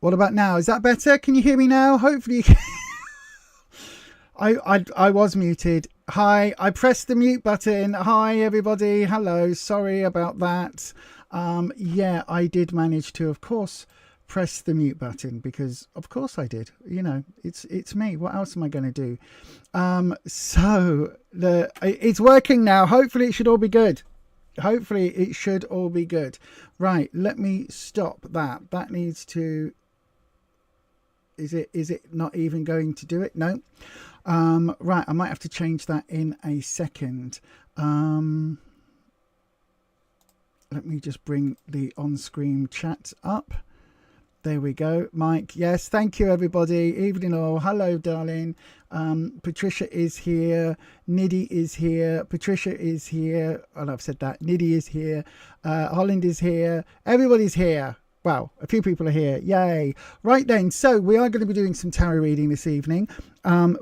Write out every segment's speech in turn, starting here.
What about now? Is that better? Can you hear me now? Hopefully you can. I was muted. Hi, I pressed the mute button. Hi, everybody. Hello. Sorry about that. Yeah, I did manage to, of course, press the mute button because, of course, I did. You know, it's me. What else am I going to do? So it's working now. Hopefully, it should all be good. Hopefully, it should all be good. Right. Let me stop that. That needs to. Is it not even going to do it? No. Right, I might have to change that in a second. Let me just bring the on-screen chat up. There we go. Mike, yes, thank you, everybody. Evening all. Hello, darling. Patricia is here. Niddy is here. Patricia is here. Well, I've said that. Niddy is here. Holland is here. Everybody's here. Wow, a few people are here. Yay. Right then, so we are going to be doing some tarot reading this evening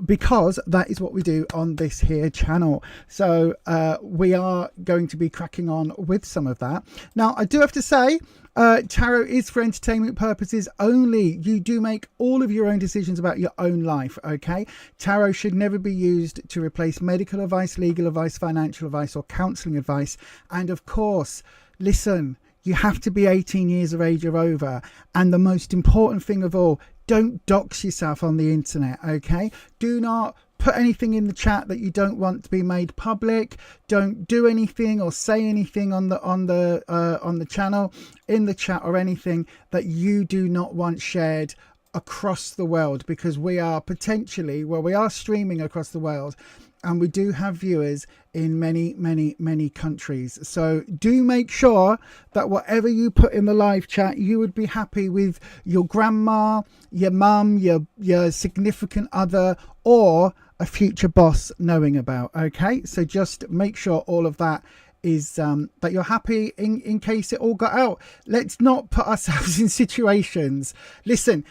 because that is what we do on this here channel. So we are going to be cracking on with some of that. Now, I do have to say, tarot is for entertainment purposes only. You do make all of your own decisions about your own life, okay? Tarot should never be used to replace medical advice, legal advice, financial advice, or counselling advice. And of course, listen, you have to be 18 years of age or over. And the most important thing of all, don't dox yourself on the internet, okay? Do not put anything in the chat that you don't want to be made public. Don't do anything or say anything on the channel, in the chat, or anything that you do not want shared across the world, because we are potentially, well, we are streaming across the world. And we do have viewers in many, many, many countries. So do make sure that whatever you put in the live chat, you would be happy with your grandma, your mum, your significant other, or a future boss knowing about. Okay, so just make sure all of that is that you're happy in case it all got out. Let's not put ourselves in situations. Listen.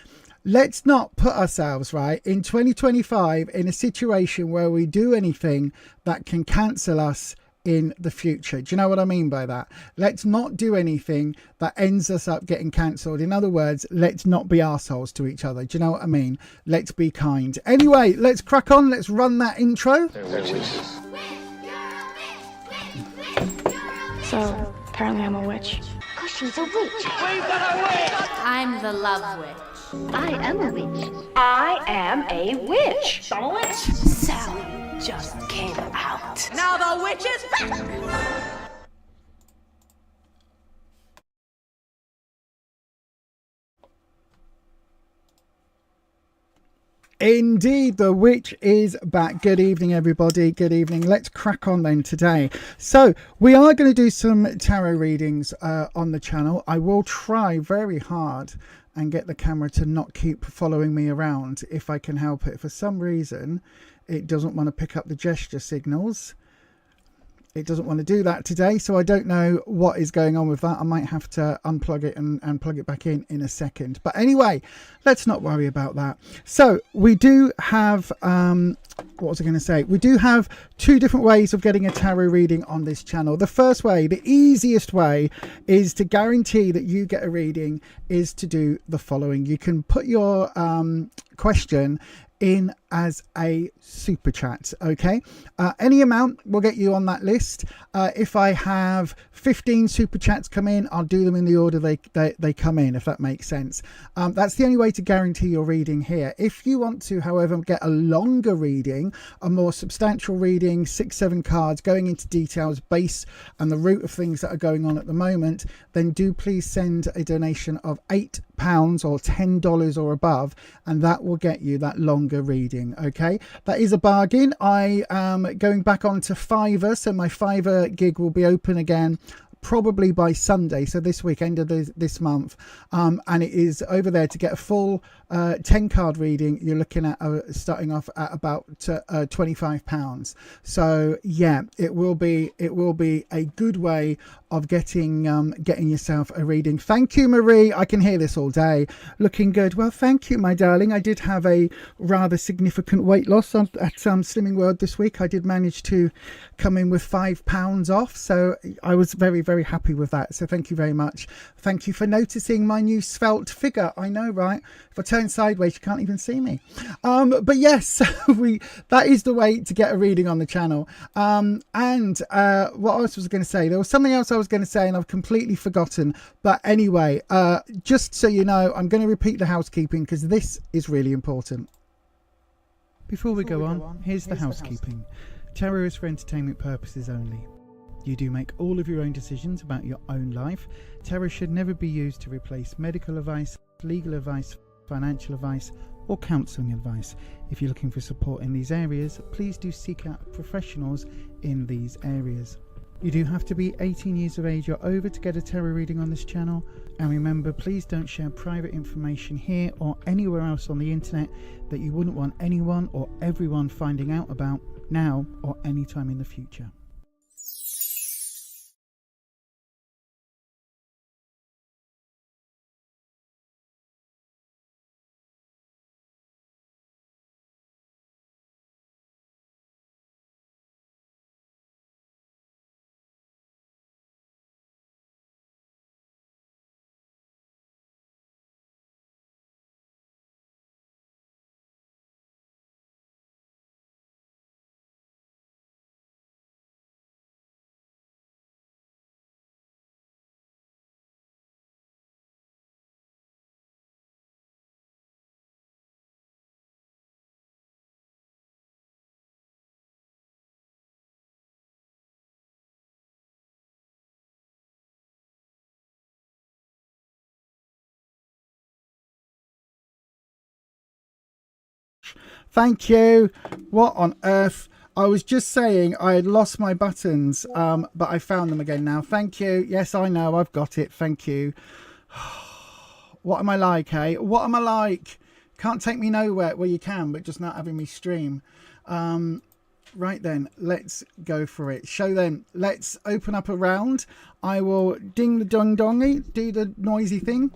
Let's not put ourselves, right, in 2025 in a situation where we do anything that can cancel us in the future. Do you know what I mean by that? Let's not do anything that ends us up getting cancelled. In other words, let's not be arseholes to each other. Do you know what I mean? Let's be kind. Anyway, let's crack on. Let's run that intro. So, apparently I'm a witch. Because she's a witch. I'm the love witch. I am a witch. I am a witch. I'm a witch. Sally just came out. Now the witch is back. Indeed, the witch is back. Good evening, everybody. Good evening. Let's crack on then today. So we are going to do some tarot readings on the channel. I will try very hard and get the camera to not keep following me around if I can help it. For some reason, it doesn't want to pick up the gesture signals. It doesn't want to do that today, so I don't know what is going on with that. I might have to unplug it and plug it back in a second. But anyway, let's not worry about that. So we do have, what was I going to say? We do have two different ways of getting a tarot reading on this channel. The first way, the easiest way, is to guarantee that you get a reading, is to do the following. You can put your question in as a super chat. Okay, any amount will get you on that list. If I have 15 super chats come in, I'll do them in the order they come in, if that makes sense. That's the only way to guarantee your reading here. If you want to, however, get a longer reading, a more substantial reading, 6-7 cards, going into details, base and the root of things that are going on at the moment, then do please send a donation of £8 or $10 or above, and that will get you that longer reading. Okay, that is a bargain. I am going back onto Fiverr, so my Fiverr gig will be open again probably by Sunday, so this week, end of this month, and it is over there to get a full 10 card reading, you're looking at starting off at about £25. So yeah, it will be a good way of getting yourself a reading. Thank you, Marie. I can hear this all day. Looking good. Well, thank you, my darling. I did have a rather significant weight loss at Slimming World this week. I did manage to come in with £5 off, so I was very, very happy with that. So thank you very much. Thank you for noticing my new svelte figure. I know, right? If I turn sideways, you can't even see me. But yes, that is the way to get a reading on the channel. And what else was I going to say? There was something else I was going to say and I've completely forgotten. But anyway, just so you know, I'm going to repeat the housekeeping because this is really important. Before we go on, here's the housekeeping. Tarot is for entertainment purposes only. You do make all of your own decisions about your own life. Tarot should never be used to replace medical advice, legal advice, financial advice, or counselling advice. If you're looking for support in these areas, please do seek out professionals in these areas. You do have to be 18 years of age or over to get a tarot reading on this channel. And remember, please don't share private information here or anywhere else on the internet that you wouldn't want anyone or everyone finding out about now or any time in the future. Thank you. What on earth? I was just saying I had lost my buttons, but I found them again now. Thank you. Yes, I know. I've got it. Thank you. What am I like, hey? What am I like? Can't take me nowhere. Well, you can, but just not having me stream. Right then, let's go for it. So then, let's open up a round. I will ding the dong dongy, do the noisy thing.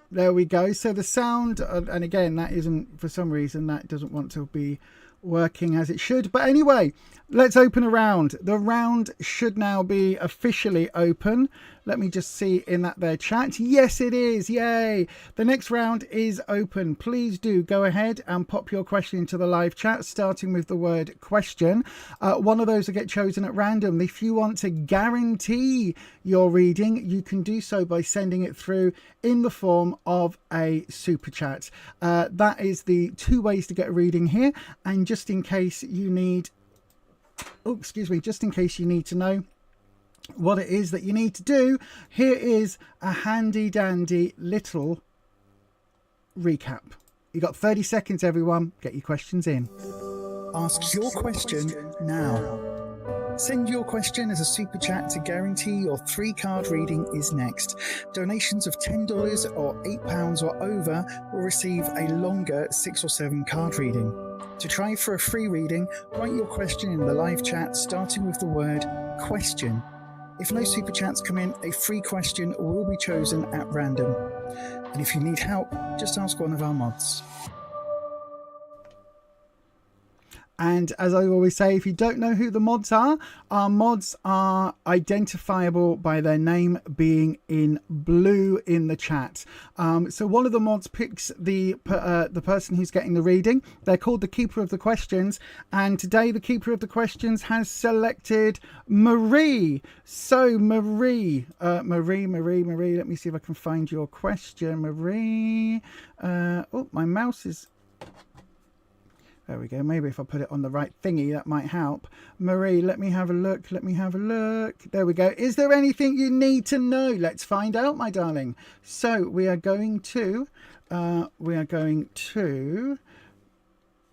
There we go. So the sound, and again, that isn't, for some reason, that doesn't want to be working as it should. But anyway, let's open a round. The round should now be officially open. Let me just see in that there chat. Yes, it is. Yay. The next round is open. Please do go ahead and pop your question into the live chat, starting with the word question. One of those will get chosen at random. If you want to guarantee your reading, you can do so by sending it through in the form of a super chat. That is the two ways to get a reading here. And just in case you need, just in case you need to know what it is that you need to do, here is a handy dandy little recap. You got 30 seconds, everyone. Get your questions in. Ask your question now. Send your question as a super chat to guarantee your 3-card reading is next. Donations of $10 or £8 or over will receive a longer 6 or 7 card reading. To try for a free reading, write your question in the live chat starting with the word question. If no super chats come in, a free question will be chosen at random. And if you need help, just ask one of our mods. And as I always say, if you don't know who the mods are, our mods are identifiable by their name being in blue in the chat. So one of the mods picks the person who's getting the reading. They're called the Keeper of the Questions. And today the Keeper of the Questions has selected Marie. So Marie, let me see if I can find your question, Marie. Oh, my mouse is... There we go. Maybe if I put it on the right thingy, that might help. Marie, let me have a look. There we go. Is there anything you need to know? Let's find out, my darling. So we are going to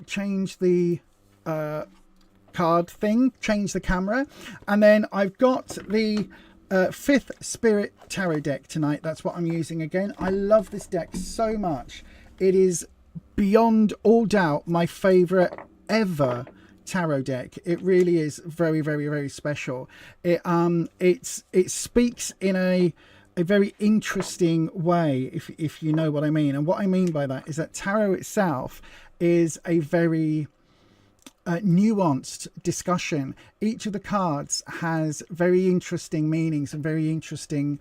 change the card thing, change the camera. And then I've got the Fifth Spirit Tarot deck tonight. That's what I'm using again. I love this deck so much. It is beyond all doubt my favorite ever tarot deck. It really is very, very, very special. It speaks in a very interesting way, if you know what I mean. And what I mean by that is that tarot itself is a very nuanced discussion. Each of the cards has very interesting meanings and very interesting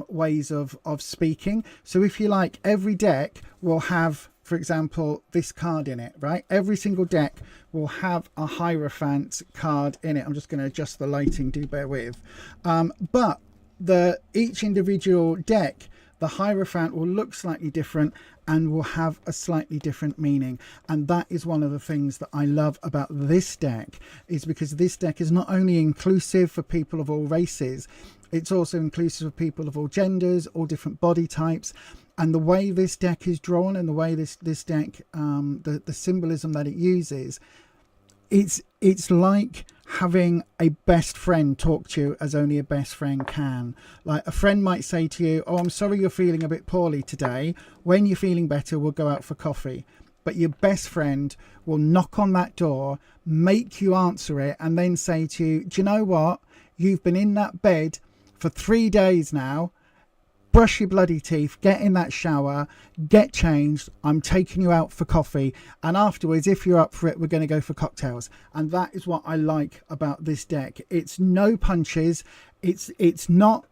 ways of speaking. So if you like, every deck will have, for example, this card in it, right? Every single deck will have a Hierophant card in it. I'm just going to adjust the lighting, do bear with. But each individual deck, the Hierophant will look slightly different and will have a slightly different meaning. And that is one of the things that I love about this deck, is because this deck is not only inclusive for people of all races, it's also inclusive of people of all genders, all different body types. And the way this deck is drawn and the way this deck, the symbolism that it uses, it's like having a best friend talk to you as only a best friend can. Like a friend might say to you, oh, I'm sorry you're feeling a bit poorly today. When you're feeling better, we'll go out for coffee. But your best friend will knock on that door, make you answer it, and then say to you, do you know what? You've been in that bed for 3 days now. Brush your bloody teeth, get in that shower, get changed. I'm taking you out for coffee. And afterwards, if you're up for it, we're going to go for cocktails. And that is what I like about this deck. It's no punches. It's not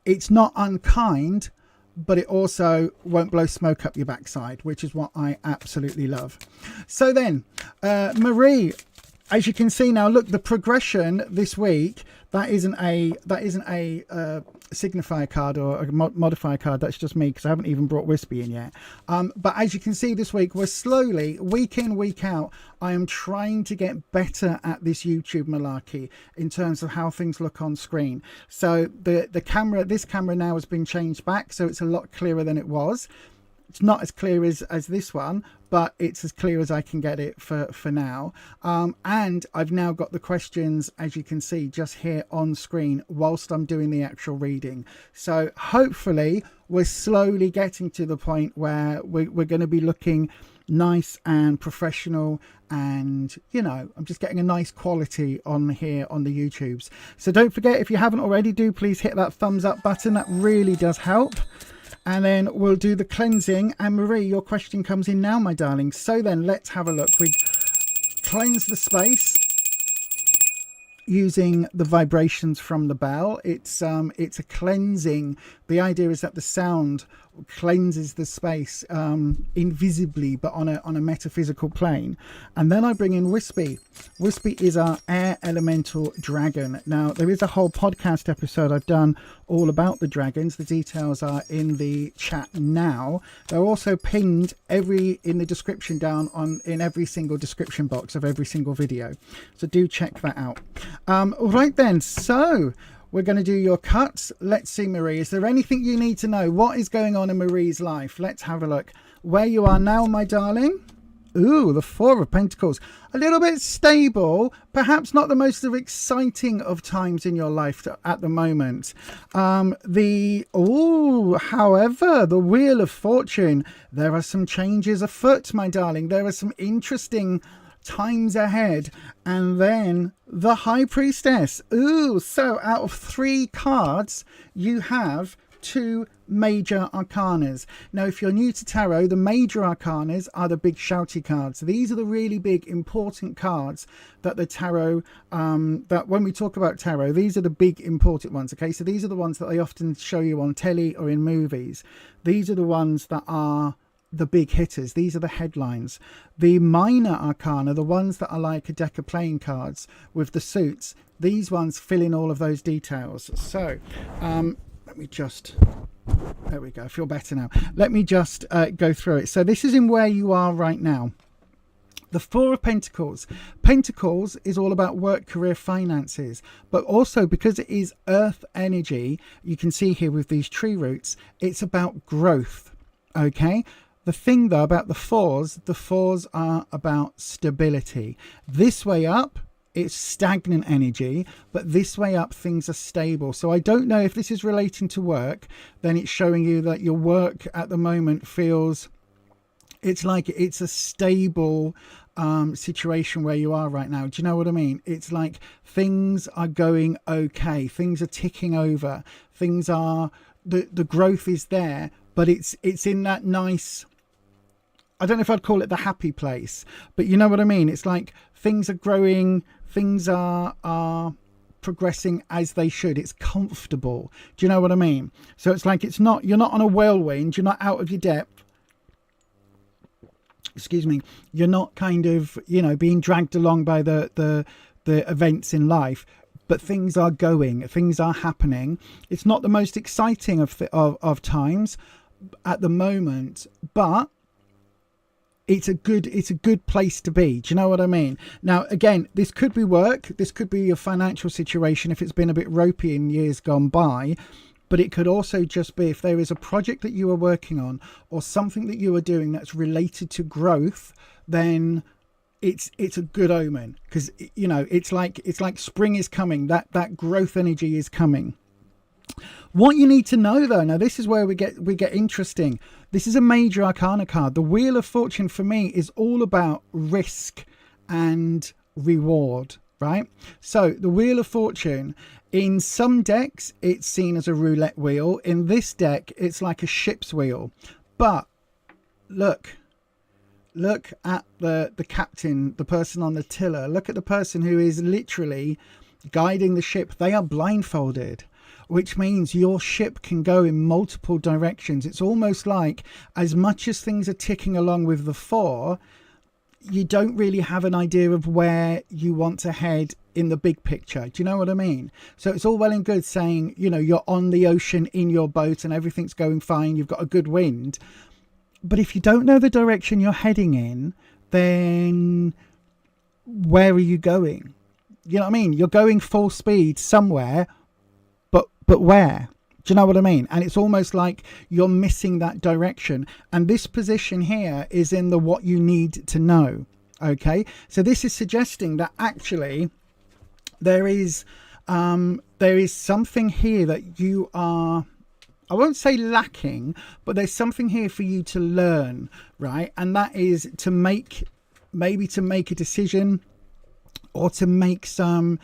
unkind, but it also won't blow smoke up your backside, which is what I absolutely love. So then, Marie, as you can see now, look, the progression this week, that isn't a signifier card or a modifier card. That's just me, because I haven't even brought Wispy in yet. But as you can see this week, we're slowly, week in, week out, I am trying to get better at this YouTube malarkey in terms of how things look on screen. So the camera, this camera now has been changed back, so it's a lot clearer than it was. It's not as clear as this one, but it's as clear as I can get it for now. And I've now got the questions, as you can see, just here on screen whilst I'm doing the actual reading. So hopefully we're slowly getting to the point where we're going to be looking nice and professional, and you know, I'm just getting a nice quality on here on the YouTubes. So don't forget, if you haven't already, do please hit that thumbs up button. That really does help. And then we'll do the cleansing. And Marie, your question comes in now, my darling. So then let's have a look. We cleanse the space using the vibrations from the bell. It's a cleansing. The idea is that the sound cleanses the space invisibly, but on a metaphysical plane. And then I bring in Wispy. Wispy is our air elemental dragon. Now, there is a whole podcast episode I've done all about the dragons. The details are in the chat now. They're also pinned in the description down in every single description box of every single video. So do check that out. All right then, so we're going to do your cuts. Let's see, Marie, is there anything you need to know? What is going on in Marie's life? Let's have a look. Where you are now, my darling. Ooh, the Four of Pentacles. A little bit stable. Perhaps not the most exciting of times in your life at the moment. However, the Wheel of Fortune. There are some changes afoot, my darling. There are some interesting times ahead. And then the High Priestess. Ooh, so out of 3 cards, you have 2 major arcanas. Now, if you're new to tarot, the major arcanas are the big shouty cards. These are the really big important cards that the tarot, that when we talk about tarot, these are the big important ones. Okay, so these are the ones that they often show you on telly or in movies. These are the ones that are the big hitters. These are the headlines. The minor arcana, the ones that are like a deck of playing cards with the suits, these ones fill in all of those details. So let me just, there we go, I feel better now. Let me just go through it. So this is in where you are right now. The Four of Pentacles. Pentacles is all about work, career, finances, but also because it is earth energy, you can see here with these tree roots, it's about growth. Okay. The thing though about the fours are about stability. This way up it's stagnant energy, but this way up things are stable. So I don't know if this is relating to work. Then it's showing you that your work at the moment feels, it's like it's a stable situation where you are right now. Do you know what I mean? It's like things are going okay, things are ticking over, things are, the growth is there, but it's in that nice, I don't know if I'd call it the happy place, but you know what I mean? It's like things are growing, things are progressing as they should. It's comfortable. Do you know what I mean? So it's like, it's not, you're not on a whirlwind, you're not out of your depth. Excuse me. You're not kind of, being dragged along by the events in life, but things are going, things are happening. It's not the most exciting of times at the moment, but it's a good place to be. Do you know what I mean? Now, again, this could be work. This could be a financial situation if it's been a bit ropey in years gone by. But it could also just be if there is a project that you are working on or something that you are doing that's related to growth, then it's a good omen, because it's like spring is coming. That growth energy is coming. What you need to know, though, now this is where we get interesting. This is a major arcana card. The Wheel of Fortune for me is all about risk and reward, right? So the Wheel of Fortune, in some decks, it's seen as a roulette wheel. In this deck, it's like a ship's wheel. But look at the captain, the person on the tiller. Look at the person who is literally guiding the ship. They are blindfolded, which means your ship can go in multiple directions. It's almost like, as much as things are ticking along with the 4, you don't really have an idea of where you want to head in the big picture. Do you know what I mean? So it's all well and good saying, you're on the ocean in your boat and everything's going fine, you've got a good wind. But if you don't know the direction you're heading in, then where are you going? You know what I mean? You're going full speed somewhere, but where? Do you know what I mean? And it's almost like you're missing that direction. And this position here is in the what you need to know. Okay, so this is suggesting that actually there is something here that you are, I won't say lacking, but there's something here for you to learn, right? And that is to make a decision, or to make some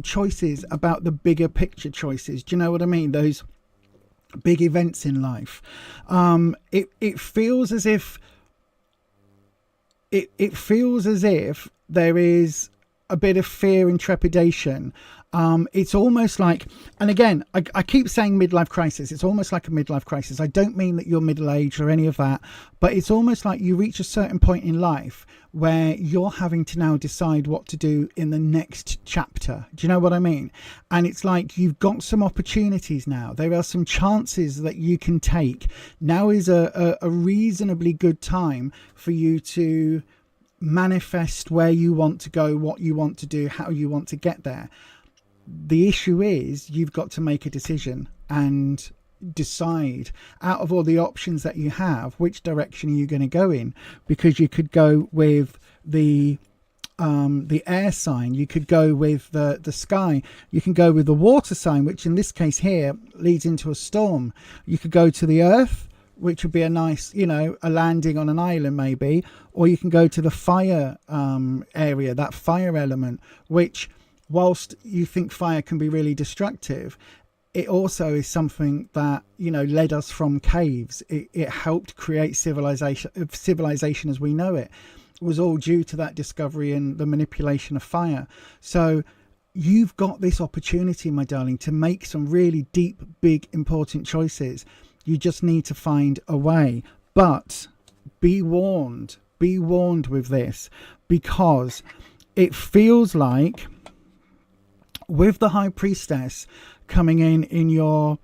choices about the bigger picture choices. Do you know what I mean? Those big events in life. It feels as if there is a bit of fear and trepidation. It's almost like, and again, I keep saying midlife crisis. It's almost like a midlife crisis. I don't mean that you're middle-aged or any of that, but it's almost like you reach a certain point in life where you're having to now decide what to do in the next chapter. Do you know what I mean? And it's like you've got some opportunities now. There are some chances that you can take. Now is a reasonably good time for you to manifest where you want to go, what you want to do, how you want to get there. The issue is you've got to make a decision and decide, out of all the options that you have, which direction are you going to go in? Because you could go with the air sign, you could go with the sky, you can go with the water sign, which in this case here leads into a storm. You could go to the earth, which would be a nice, a landing on an island maybe, or you can go to the fire area, that fire element, which, whilst you think fire can be really destructive, it also is something that, led us from caves. It helped create civilization as we know it. It was all due to that discovery and the manipulation of fire. So you've got this opportunity, my darling, to make some really deep, big, important choices. You just need to find a way. But be warned with this, because it feels like with the High Priestess coming in your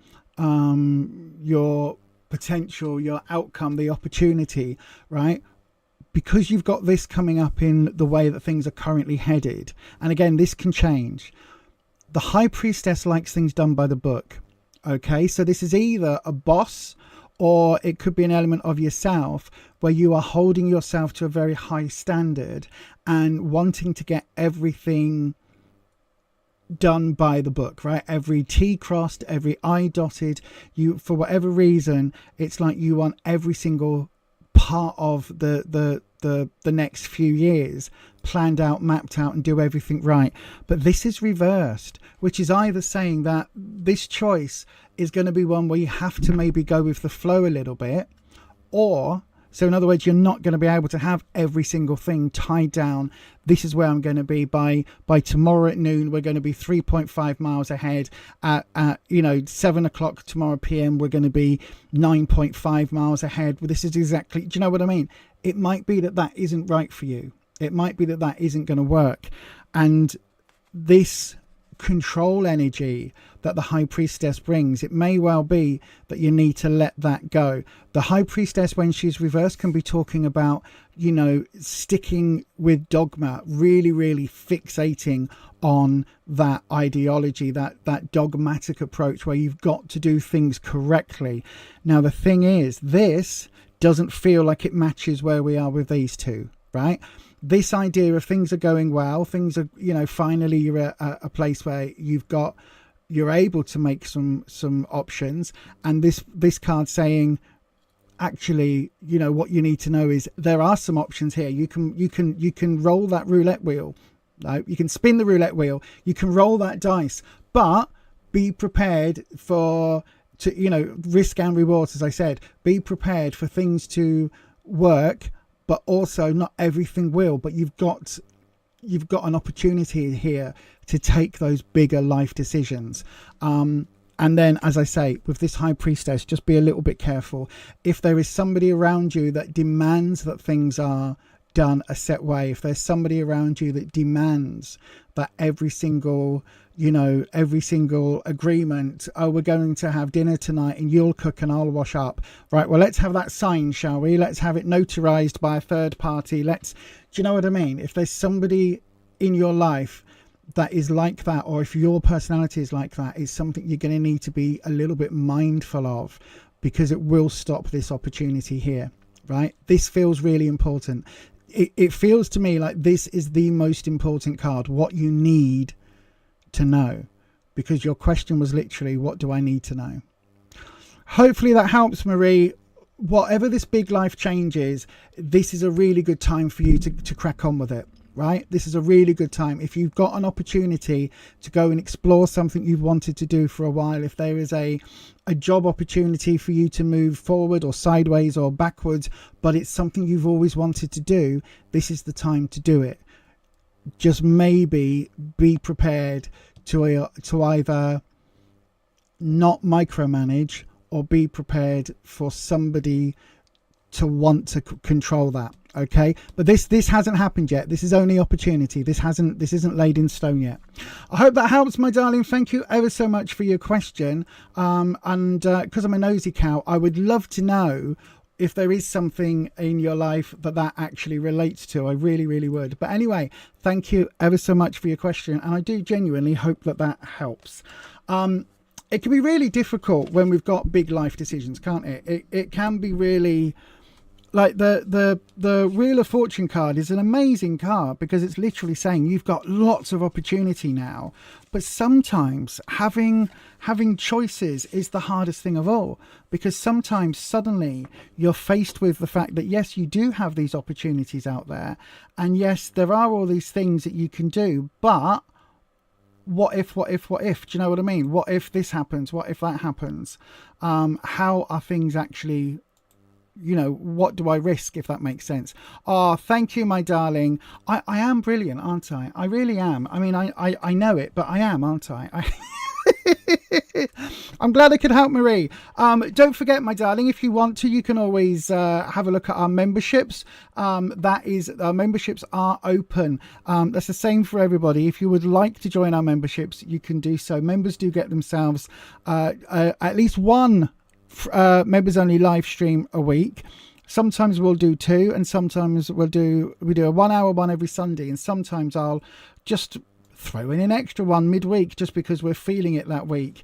potential, your outcome, the opportunity, right? Because you've got this coming up in the way that things are currently headed. And again, this can change. The High Priestess likes things done by the book. Okay, so this is either a boss, or it could be an element of yourself where you are holding yourself to a very high standard and wanting to get everything done by the book, right? Every T crossed, every I dotted. You, for whatever reason, it's like you want every single part of the next few years planned out, mapped out, and do everything right. But this is reversed, which is either saying that this choice is going to be one where you have to maybe go with the flow a little bit, or, so in other words, you're not going to be able to have every single thing tied down. This is where I'm going to be by tomorrow at noon. We're going to be 3.5 miles ahead. At 7 o'clock tomorrow PM, we're going to be 9.5 miles ahead. Well, this is exactly, do you know what I mean? It might be that isn't right for you. It might be that isn't going to work. And this control energy that the High Priestess brings, it may well be that you need to let that go. The High Priestess, when she's reversed, can be talking about, sticking with dogma, really, really fixating on that ideology, that dogmatic approach where you've got to do things correctly. Now, the thing is, this doesn't feel like it matches where we are with these two, right? This idea of things are going well, things are, finally you're at a place where you're able to make some options, and this card saying, actually, what you need to know is there are some options here. You can roll that roulette wheel, right? You can spin the roulette wheel, you can roll that dice, but be prepared to risk and rewards. As I said, be prepared for things to work, but also not everything will. But you've got an opportunity here to take those bigger life decisions. And then, as I say, with this High Priestess, just be a little bit careful. If there is somebody around you that demands that things are done a set way, if there's somebody around you that demands that every single agreement, oh, we're going to have dinner tonight and you'll cook and I'll wash up, right? Well, let's have that signed, shall we? Let's have it notarized by a third party. Do you know what I mean? If there's somebody in your life that is like that, or if your personality is like that, it's something you're going to need to be a little bit mindful of, because it will stop this opportunity here, right? This feels really important. It feels to me like this is the most important card, what you need to know, because your question was literally, what do I need to know? Hopefully that helps, Marie. Whatever this big life change is, this is a really good time for you to crack on with it, right? This is a really good time. If you've got an opportunity to go and explore something you've wanted to do for a while, if there is a job opportunity for you to move forward or sideways or backwards, but it's something you've always wanted to do, this is the time to do it. Just maybe be prepared to either not micromanage, or be prepared for somebody to want to control that. Okay, but this hasn't happened yet. This is only opportunity. This isn't laid in stone yet. I hope that helps, my darling. Thank you ever so much for your question. And because I'm a nosy cow, I would love to know if there is something in your life that actually relates to. I really, really would. But anyway, thank you ever so much for your question, and I do genuinely hope that helps. It can be really difficult when we've got big life decisions, can't it? It can be really, like the Wheel of Fortune card is an amazing card, because it's literally saying you've got lots of opportunity now, but sometimes having choices is the hardest thing of all, because sometimes suddenly you're faced with the fact that yes, you do have these opportunities out there, and yes, there are all these things that you can do, but what if? Do you know what I mean? What if this happens? What if that happens? How are things actually, what do I risk, if that makes sense? Oh, thank you, my darling. I am brilliant, aren't I? I really am. I mean, I know it, but I am, aren't I? I'm glad I could help, Marie. Don't forget, my darling, if you want to, you can always have a look at our memberships. Our memberships are open. That's the same for everybody. If you would like to join our memberships, you can do so. Members do get themselves at least one members only live stream a week. Sometimes we'll do two, and sometimes we do a 1 hour one every Sunday, and sometimes I'll just throw in an extra one midweek just because we're feeling it that week.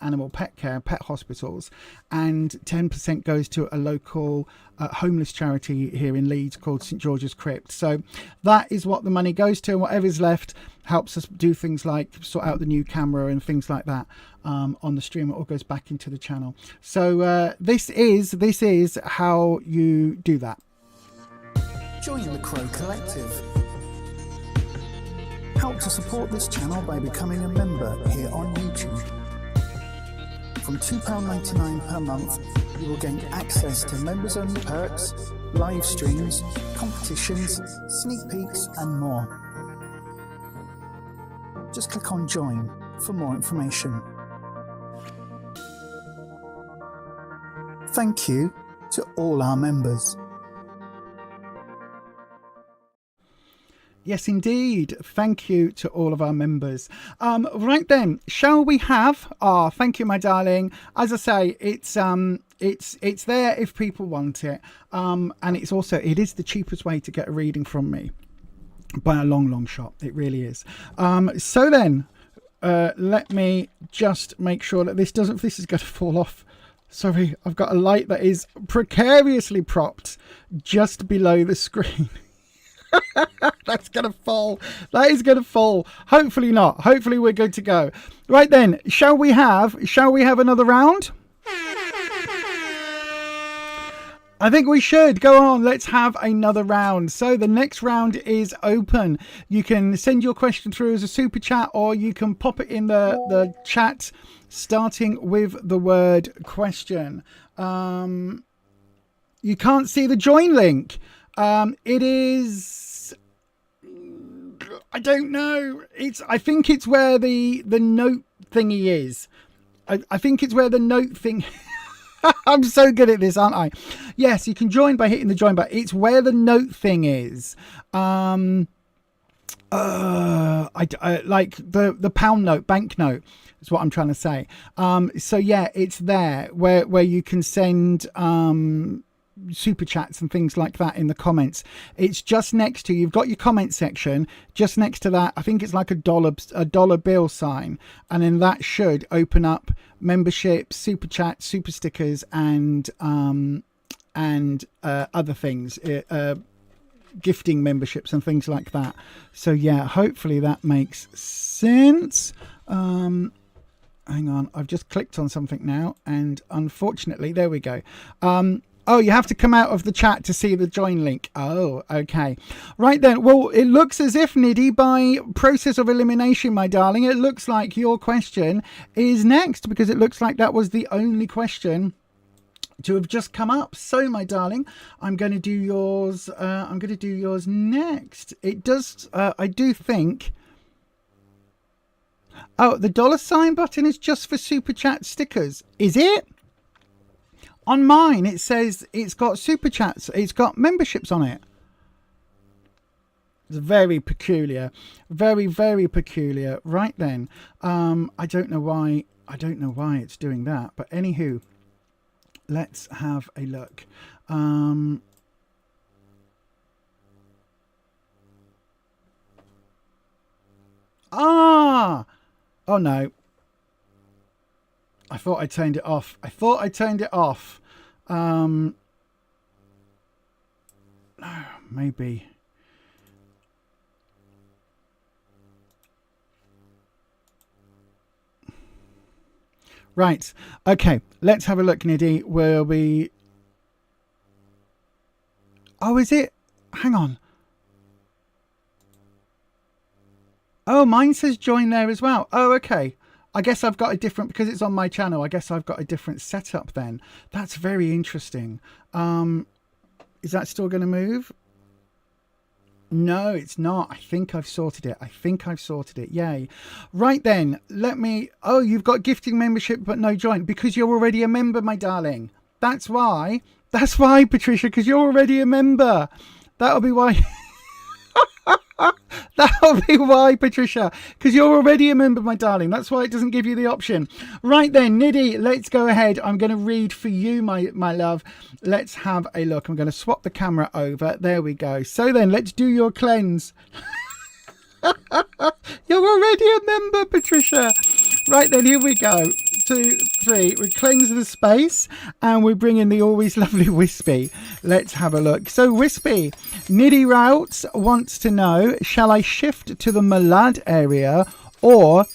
animal pet care, pet hospitals, and 10% goes to a local homeless charity here in Leeds called St George's Crypt. So that is what the money goes to, and whatever's left helps us do things like sort out the new camera and things like that on the stream. It all goes back into the channel. So this is how you do that. Join the Crow Collective. Help to support this channel by becoming a member here on YouTube. From £2.99 per month, you will gain access to members-only perks, live streams, competitions, sneak peeks, and more. Just click on Join for more information. Thank you to all our members. Yes, indeed. Thank you to all of our members. Right then, shall we have? Thank you, my darling. As I say, it's there if people want it, and it is the cheapest way to get a reading from me by a long shot. It really is. So then, let me just make sure that this is going to fall off. Sorry, I've got a light that is precariously propped just below the screen. That's gonna fall. That is gonna fall. Hopefully not. Hopefully we're good to go. Right then, shall we have another round? I think we should. Go on, let's have another round. So the next round is open. You can send your question through as a super chat, or you can pop it in the chat starting with the word question. You can't see the join link. It is, I don't know. I think it's where the note thingy is. I think it's where the note thing. I'm so good at this, aren't I? Yes, you can join by hitting the join button. It's where the note thing is. I like the pound note, bank note is what I'm trying to say. So yeah, it's there where you can send super chats and things like that in the comments. It's just next to, you've got your comment section just next to that. I think it's like a dollar bill sign, and then that should open up membership, super chat, super stickers, and other things, gifting memberships and things like that. So yeah, hopefully that makes sense. Hang on, I've just clicked on something now, and unfortunately, there we go. Oh, you have to come out of the chat to see the join link. Oh, okay. Right then. Well, it looks as if, Nidhi, by process of elimination, my darling, it looks like your question is next, because it looks like that was the only question to have just come up. So, my darling, I'm going to do yours. I'm going to do yours next. It does. I do think. Oh, the $ button is just for super chat stickers. Is it? On mine, it says it's got super chats. It's got memberships on it. It's very peculiar. Very, very peculiar. Right then. I don't know why it's doing that. But anywho, let's have a look. Oh no. I thought I turned it off. Maybe. Right. Okay. Let's have a look, Nidhi. Will we... Oh, is it? Hang on. Oh, mine says join there as well. Oh, okay. I guess I've got a different, because it's on my channel, I guess I've got a different setup then. That's very interesting. Is that still going to move? No, it's not. I think I've sorted it. Yay. Right then, let me... Oh, you've got gifting membership but no join, because you're already a member, my darling. That's why, Patricia, because you're already a member. That'll be why... That'll be why, Patricia, because you're already a member, my darling. That's why it doesn't give you the option. Right then, Nidhi, let's go ahead. I'm going to read for you, my love. Let's have a look. I'm going to swap the camera over. There we go. So then, let's do your cleanse. You're already a member, Patricia. Right then, here we go. 2, 3. We cleanse the space and we bring in the always lovely Wispy. Let's have a look. So Wispy, Niddy Routes wants to know, shall I shift to the Malad area or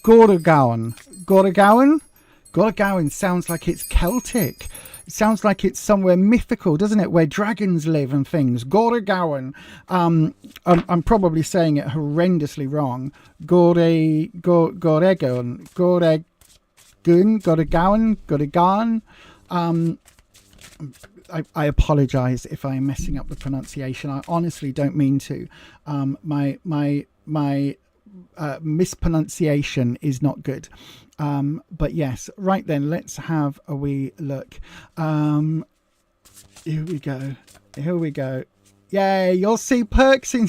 Goregaon? Goregaon sounds like it's Celtic. It sounds like it's somewhere mythical, doesn't it? Where dragons live and things. Goregaon. I'm probably saying it horrendously wrong. Goregaon. I apologise if I'm messing up the pronunciation. I honestly don't mean to. My mispronunciation is not good. But yes, right then, let's have a wee look. Here we go. Yay, you'll see perks in...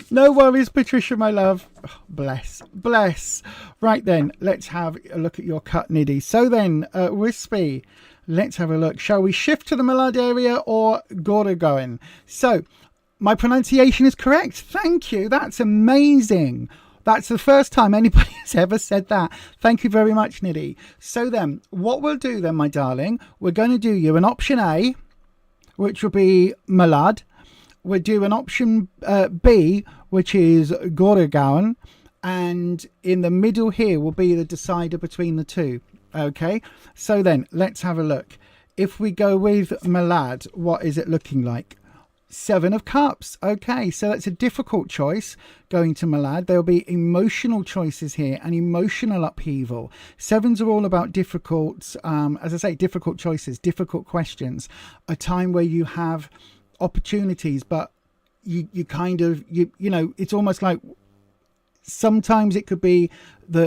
No worries, Patricia, my love. Oh, bless. Right then, let's have a look at your cut, Niddy. So then, Wispy, let's have a look. Shall we shift to the Malad area or Goregaon? So, my pronunciation is correct. Thank you. That's amazing. That's the first time anybody has ever said that. Thank you very much, Niddy. So then, what we'll do then, my darling, we're going to do you an option A, which will be Malad. We'll do an option B, which is Goregaon. And in the middle here will be the decider between the two. Okay, so then, let's have a look. If we go with Malad, what is it looking like? 7 of Cups. Okay, so that's a difficult choice going to Malad. There'll be emotional choices here and emotional upheaval. 7s are all about difficult, as I say, difficult choices, difficult questions. A time where you have opportunities, but you know, it's almost like sometimes it could be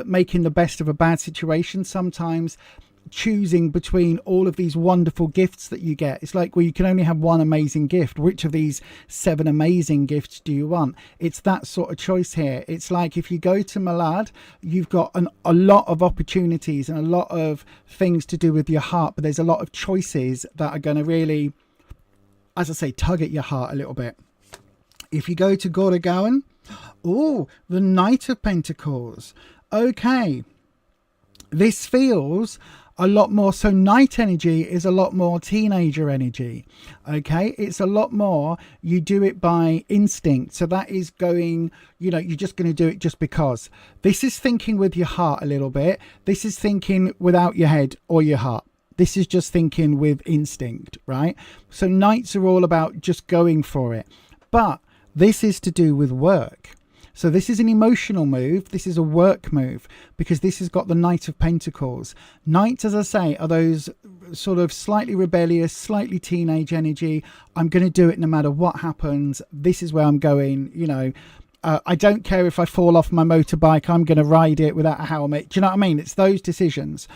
making the best of a bad situation. Sometimes choosing between all of these wonderful gifts that you get. It's like, well, you can only have one amazing gift. Which of these 7 amazing gifts do you want? It's that sort of choice here. It's like if you go to Malad, you've got a lot of opportunities and a lot of things to do with your heart, but there's a lot of choices that are going to really, as I say, tug at your heart a little bit. If you go to Goregaon, oh, the Knight of Pentacles. Okay, this feels a lot more, so night energy is a lot more teenager energy. Okay, it's a lot more, you do it by instinct. So that is going, you know, you're just going to do it just because. This is thinking with your heart a little bit. This is thinking without your head or your heart. This is just thinking with instinct, right? So nights are all about just going for it. But this is to do with work. So this is an emotional move. This is a work move because this has got the Knight of Pentacles. Knights, as I say, are those sort of slightly rebellious, slightly teenage energy. I'm going to do it no matter what happens. This is where I'm going. You know, I don't care if I fall off my motorbike. I'm going to ride it without a helmet. Do you know what I mean? It's those decisions.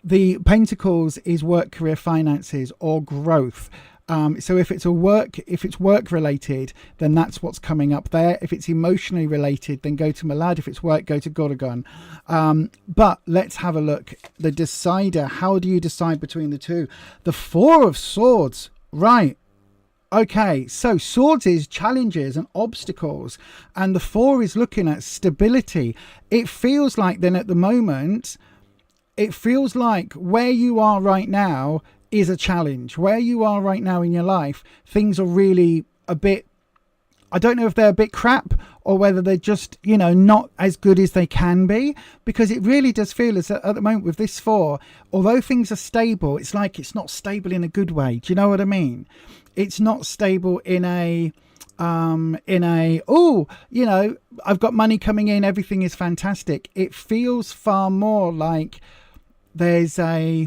The Pentacles is work, career, finances, or growth. So if it's work related, then that's what's coming up there. If it's emotionally related, then go to Malad. If it's work, go to Goregaon. But let's have a look. The decider. How do you decide between the two? The 4 of Swords. Right. Okay, so Swords is challenges and obstacles, and the 4 is looking at stability. It feels like then at the moment, it feels like where you are right now is a challenge. Where you are right now in your life, things are really a bit, I don't know if they're a bit crap or whether they're just, you know, not as good as they can be, because it really does feel as at the moment with this 4, although things are stable, it's like it's not stable in a good way. Do you know what I mean? It's not stable in a oh, you know, I've got money coming in, everything is fantastic. It feels far more like there's a,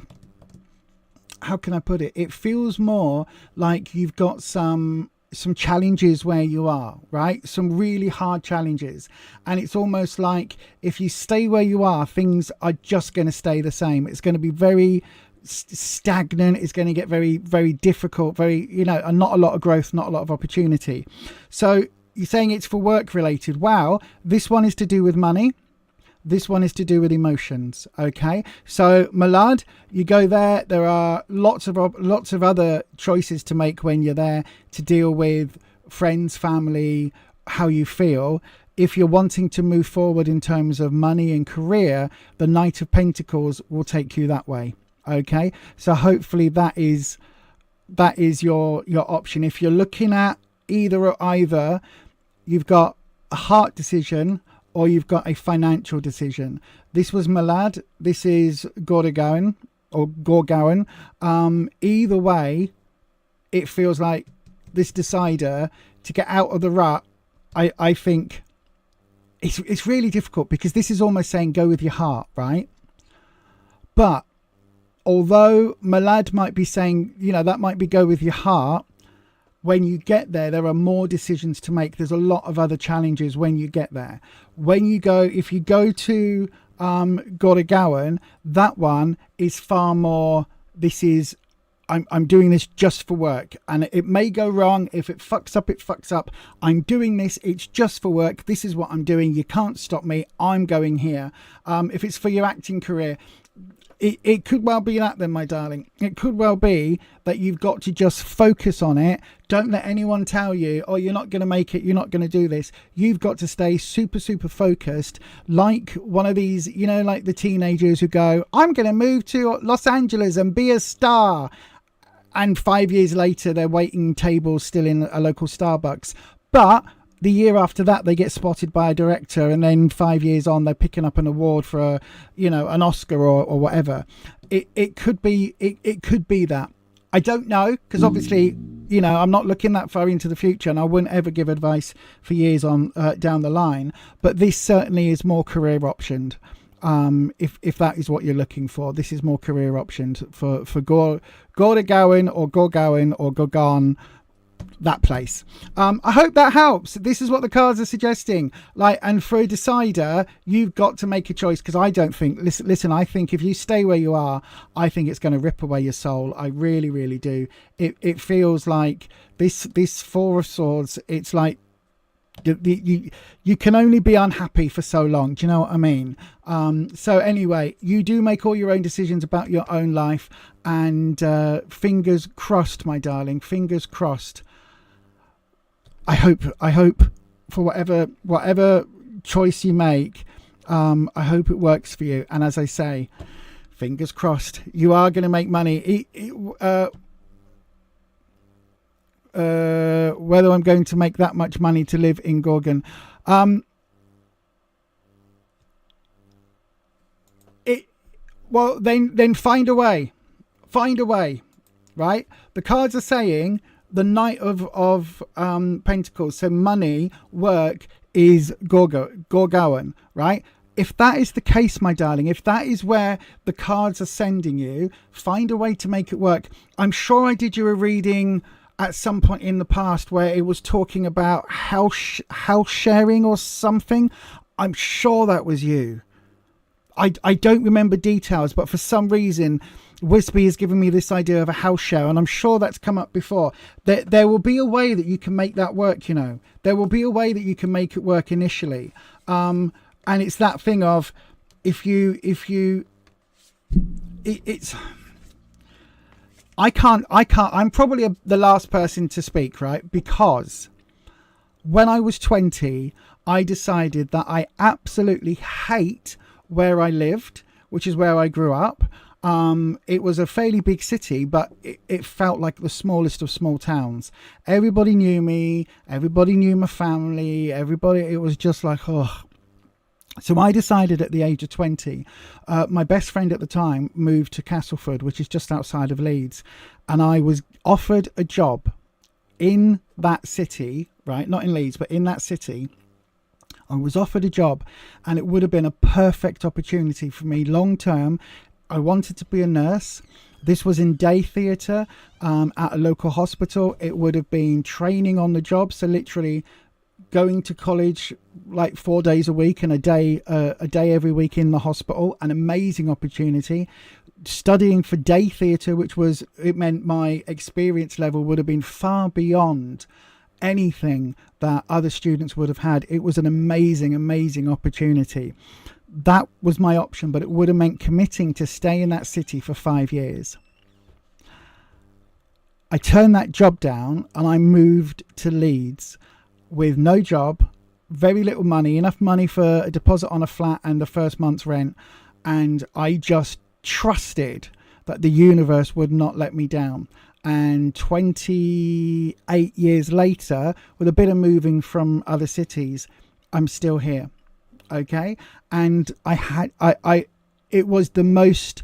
how can I put it? It feels more like you've got some challenges where you are, right? Some really hard challenges. And it's almost like if you stay where you are, things are just going to stay the same. It's going to be very stagnant. It's going to get very, very difficult, very, you know, and not a lot of growth, not a lot of opportunity. So you're saying it's for work related. Wow. This one is to do with money. This one is to do with emotions. Okay, so Malad, you go there. There are lots of other choices to make when you're there to deal with friends, family, how you feel. if you're wanting to move forward in terms of money and career, the Knight of Pentacles will take you that way. Okay, so hopefully that is your option. If you're looking at either, you've got a heart decision or you've got a financial decision. This was Malad, this is Gorgaon or Gorgaon. Either way, it feels like this decider to get out of the rut. I think it's really difficult, because this is almost saying go with your heart, right? But although Malad might be saying, that might be go with your heart, when you get there, there are more decisions to make. There's a lot of other challenges when you get there. If you go to Gorgaon, that one is far more, this is, I'm doing this just for work, and it may go wrong. If it fucks up, it fucks up. I'm doing this, it's just for work. This is what I'm doing. You can't stop me. I'm going here. If it's for your acting career, it could well be that then, my darling. It could well be that you've got to just focus on it. Don't let anyone tell you, oh, you're not going to make it, you're not going to do this. You've got to stay super, super focused, like one of these, like the teenagers who go, I'm going to move to Los Angeles and be a star. And 5 years later, they're waiting tables still in a local Starbucks. But the year after that, they get spotted by a director, and then 5 years on, they're picking up an award for an Oscar or whatever. It could be that. I don't know, because obviously, I'm not looking that far into the future, and I wouldn't ever give advice for years on down the line. But this certainly is more career optioned. If that is what you're looking for, this is more career optioned for Gorgaon or Gorgaon, that place. I hope that helps. This is what the cards are suggesting. And for a decider, you've got to make a choice, because I don't think, listen, I think if you stay where you are, I think it's going to rip away your soul. I really, really do. It feels like this Four of Swords, it's like you can only be unhappy for so long. Do you know what I mean? So anyway, you do make all your own decisions about your own life, and fingers crossed, my darling, fingers crossed. I hope for whatever choice you make, I hope it works for you. And as I say, fingers crossed, you are going to make money. Whether I'm going to make that much money to live in Gorgon. Then find a way, right? The cards are saying the Knight of Pentacles, so money, work, is Gorgaon, right? If that is the case, my darling, if that is where the cards are sending you, find a way to make it work. I'm sure I did you a reading at some point in the past where it was talking about house sharing or something. I'm sure that was you. I don't remember details, but for some reason Wispy has given me this idea of a house share, and I'm sure that's come up before. There will be a way that you can make that work, There will be a way that you can make it work initially. And it's that thing of I can't, I'm probably the last person to speak, right? Because when I was 20, I decided that I absolutely hate where I lived, which is where I grew up. It was a fairly big city, but it felt like the smallest of small towns. Everybody knew me. Everybody knew my family. It was just like, oh. So I decided at the age of 20, my best friend at the time moved to Castleford, which is just outside of Leeds. And I was offered a job in that city, right? Not in Leeds, but in that city. I was offered a job, and it would have been a perfect opportunity for me long term. I wanted to be a nurse. This was in day theatre at a local hospital. It would have been training on the job. So literally going to college like 4 days a week and a day every week in the hospital. An amazing opportunity. Studying for day theatre, it meant my experience level would have been far beyond anything that other students would have had. It was an amazing opportunity. That was my option, but it would have meant committing to stay in that city for 5 years. I turned that job down and I moved to Leeds with no job, very little money, enough money for a deposit on a flat and the first month's rent. And I just trusted that the universe would not let me down. And 28 years later, with a bit of moving from other cities, I'm still here. Okay. And it was the most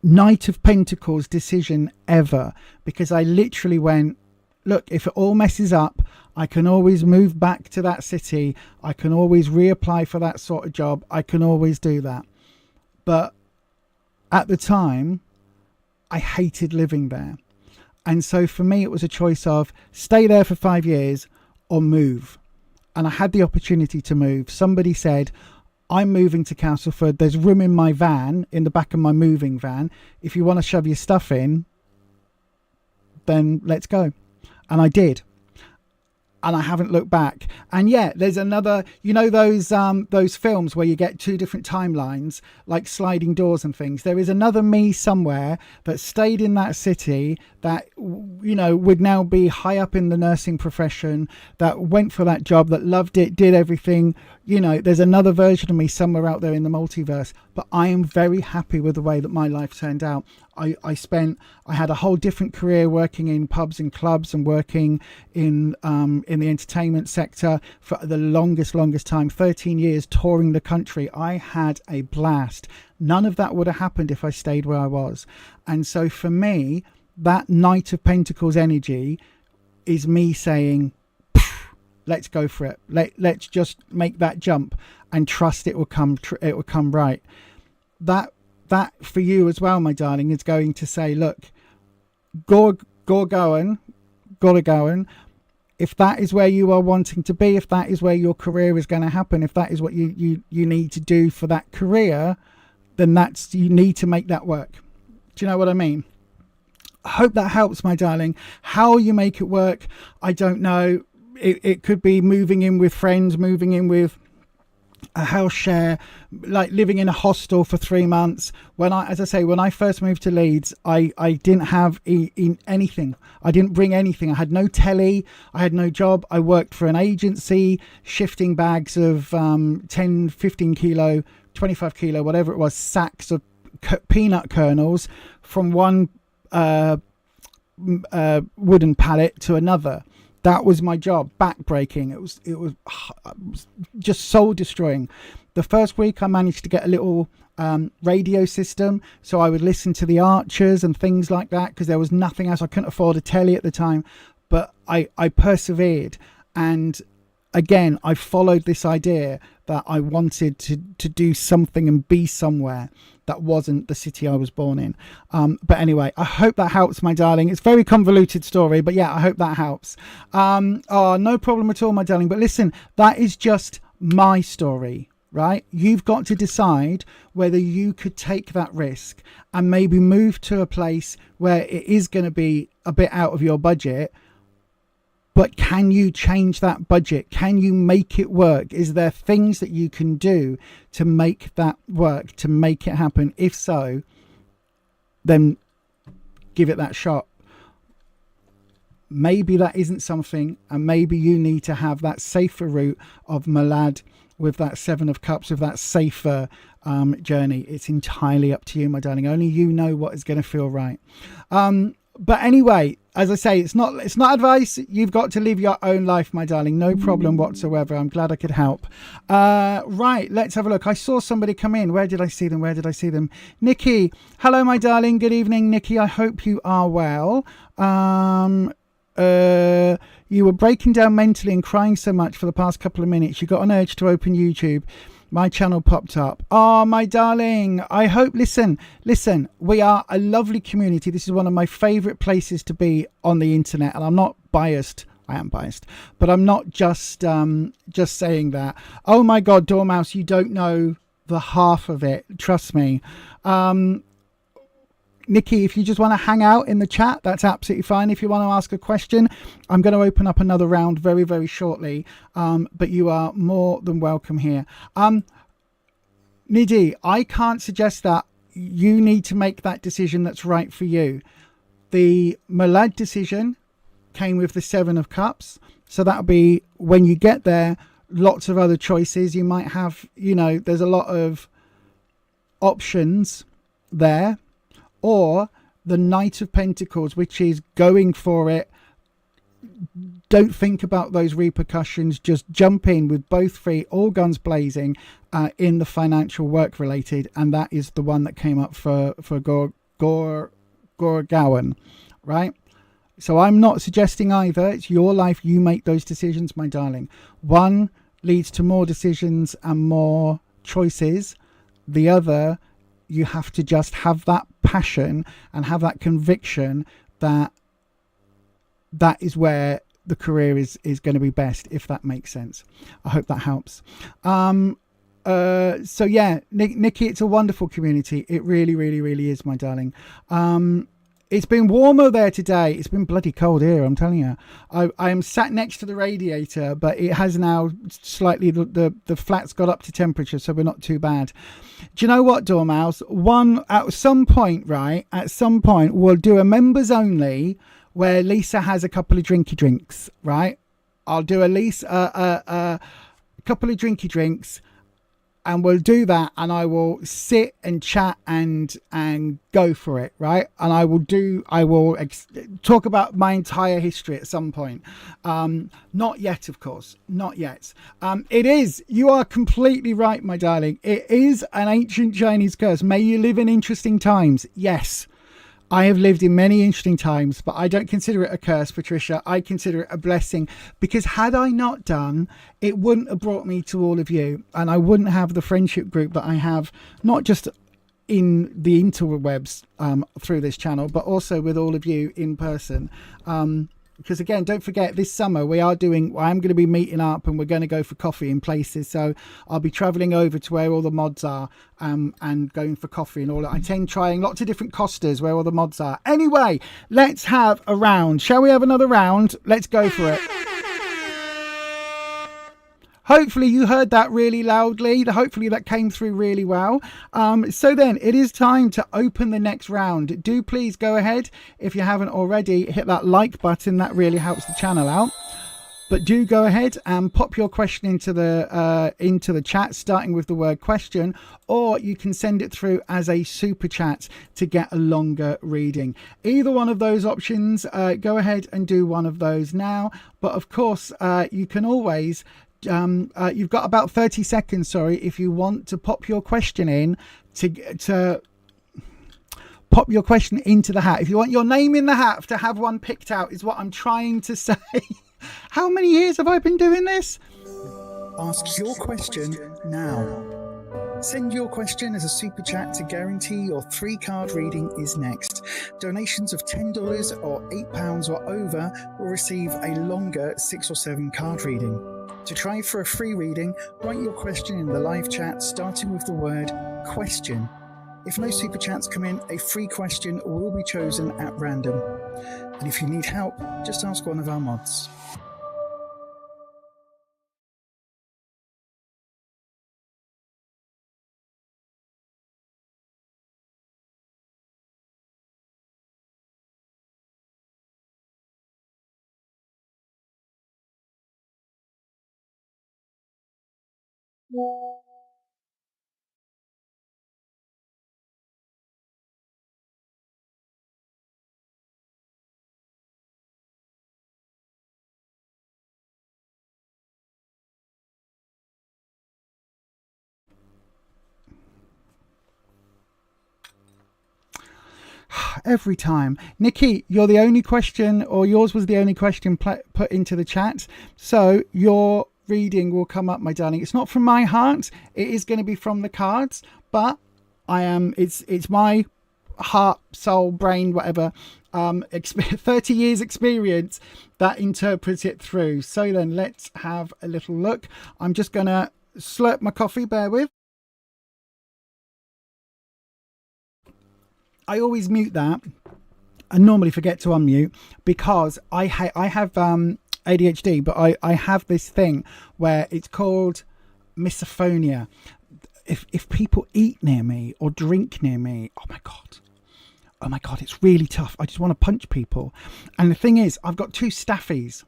Knight of Pentacles decision ever, because I literally went, look, if it all messes up, I can always move back to that city. I can always reapply for that sort of job. I can always do that. But at the time, I hated living there. And so for me, it was a choice of stay there for 5 years or move. And I had the opportunity to move. Somebody said, I'm moving to Castleford. There's room in my van, in the back of my moving van. If you want to shove your stuff in, then let's go. And I did. And I haven't looked back. And yeah, there's another, you know, those films where you get two different timelines, like sliding doors and things. There is another me somewhere that stayed in that city that, you know, would now be high up in the nursing profession, that went for that job, that loved it, did everything. You know, there's another version of me somewhere out there in the multiverse. But I am very happy with the way that my life turned out. I had a whole different career working in pubs and clubs and working in the entertainment sector for the longest time, 13 years, touring the country. I had a blast. None of that would have happened if I stayed where I was. And so for me, that Knight of Pentacles energy is me saying, let's go for it. Let's just make that jump and trust it will come right. That for you as well, my darling, is going to say, look, gotta going. If that is where you are wanting to be, if that is where your career is going to happen, if that is what you need to do for that career, then you need to make that work. Do you know what I mean? I hope that helps, my darling. How you make it work, I don't know. It could be moving in with friends, moving in with a house share, like living in a hostel for 3 months. When I first moved to Leeds, I didn't have anything. I didn't bring anything. I had no telly. I had no job. I worked for an agency, shifting bags of 10, 15 kilo, 25 kilo, whatever it was, sacks of peanut kernels from one wooden pallet to another. That was my job, backbreaking. It was just soul destroying. The first week I managed to get a little radio system, so I would listen to the Archers and things like that, because there was nothing else. I couldn't afford a telly at the time, but I persevered. And again, I followed this idea that I wanted to do something and be somewhere that wasn't the city I was born in. But anyway, I hope that helps, my darling. It's a very convoluted story, but yeah, I hope that helps. No problem at all, my darling. But listen, that is just my story, right? You've got to decide whether you could take that risk and maybe move to a place where it is going to be a bit out of your budget. But can you change that budget? Can you make it work? Is there things that you can do to make that work, to make it happen? If so, then give it that shot. Maybe that isn't something, and maybe you need to have that safer route of Malad with that 7 of Cups, with that safer journey. It's entirely up to you, my darling. Only you know what is going to feel right. But anyway, as I say, it's not advice. You've got to live your own life, my darling. No problem whatsoever. I'm glad I could help. Right, let's have a look. I saw somebody come in. Where did I see them? Nikki. Hello, my darling. Good evening, Nikki. I hope you are well. You were breaking down mentally and crying so much for the past couple of minutes. You got an urge to open YouTube. My channel popped up. Oh, my darling. I hope, listen, we are a lovely community. This is one of my favorite places to be on the internet. And I'm not biased. I am biased, but I'm not just saying that. Oh my God, Dormouse, you don't know the half of it. Trust me. Nikki, if you just want to hang out in the chat, that's absolutely fine. If you want to ask a question, I'm going to open up another round very, very shortly. But you are more than welcome here. Nidhi, I can't suggest that. You need to make that decision that's right for you. The Malad decision came with the 7 of Cups. So that'll be when you get there, lots of other choices. You might have, there's a lot of options there. Or the Knight of Pentacles, which is going for it. Don't think about those repercussions. Just jump in with both feet, all guns blazing, in the financial work related. And that is the one that came up for Gorgowan, right? So I'm not suggesting either. It's your life. You make those decisions, my darling. One leads to more decisions and more choices. The other, you have to just have that passion and have that conviction that is where the career is going to be best, if that makes sense. I hope that helps. So yeah, Nikki, it's a wonderful community. It really, really, really is, my darling. It's been warmer there today. It's been bloody cold here, I'm telling you. I am sat next to the radiator, but it has now slightly, the flat's got up to temperature, so we're not too bad. Do you know what, Dormouse? At some point, we'll do a members only where Lisa has a couple of drinks, right? I'll do a couple of drinks, and we'll do that, and I will sit and chat and go for it, right? And I will talk about my entire history at some point. Not yet, of course, not yet. You are completely right, my darling. It is an ancient Chinese curse. May you live in interesting times. Yes, I have lived in many interesting times, but I don't consider it a curse, Patricia. I consider it a blessing, because had I not done, it wouldn't have brought me to all of you, and I wouldn't have the friendship group that I have, not just in the interwebs through this channel, but also with all of you in person. Because again, don't forget, this summer I'm going to be meeting up, and we're going to go for coffee in places. So I'll be traveling over to where all the mods are, and going for coffee and all that. I tend trying lots of different Costas where all the mods are. Anyway, let's have a round. Shall we have another round? Let's go for it. Hopefully you heard that really loudly. Hopefully that came through really well. So then it is time to open the next round. Do please go ahead, if you haven't already, hit that like button. That really helps the channel out. But do go ahead and pop your question into the chat, starting with the word question, or you can send it through as a super chat to get a longer reading. Either one of those options, go ahead and do one of those now. But of course, you can always... you've got about 30 seconds, if you want to pop your question in, to pop your question into the hat. If you want your name in the hat to have one picked out, is what I'm trying to say. How many years have I been doing this? Ask your question now. Send your question as a super chat to guarantee your 3-card reading is next. Donations of $10 or £8 or over will receive a longer 6 or 7 card reading. To try for a free reading, write your question in the live chat, starting with the word question. If no super chats come in, a free question will be chosen at random. And if you need help, just ask one of our mods. Every time. Nikki, you're the only question, or yours was the only question put into the chat. So your reading will come up, my darling. It's not from my heart. It is going to be from the cards, but it's my heart, soul, brain, whatever, 30 years experience that interprets it through. So then let's have a little look. I'm just going to slurp my coffee, bear with. I always mute that. I normally forget to unmute because I have ADHD, but I have this thing where it's called misophonia. If people eat near me or drink near me, oh my god, it's really tough. I just want to punch people. And the thing is, I've got 2 staffies,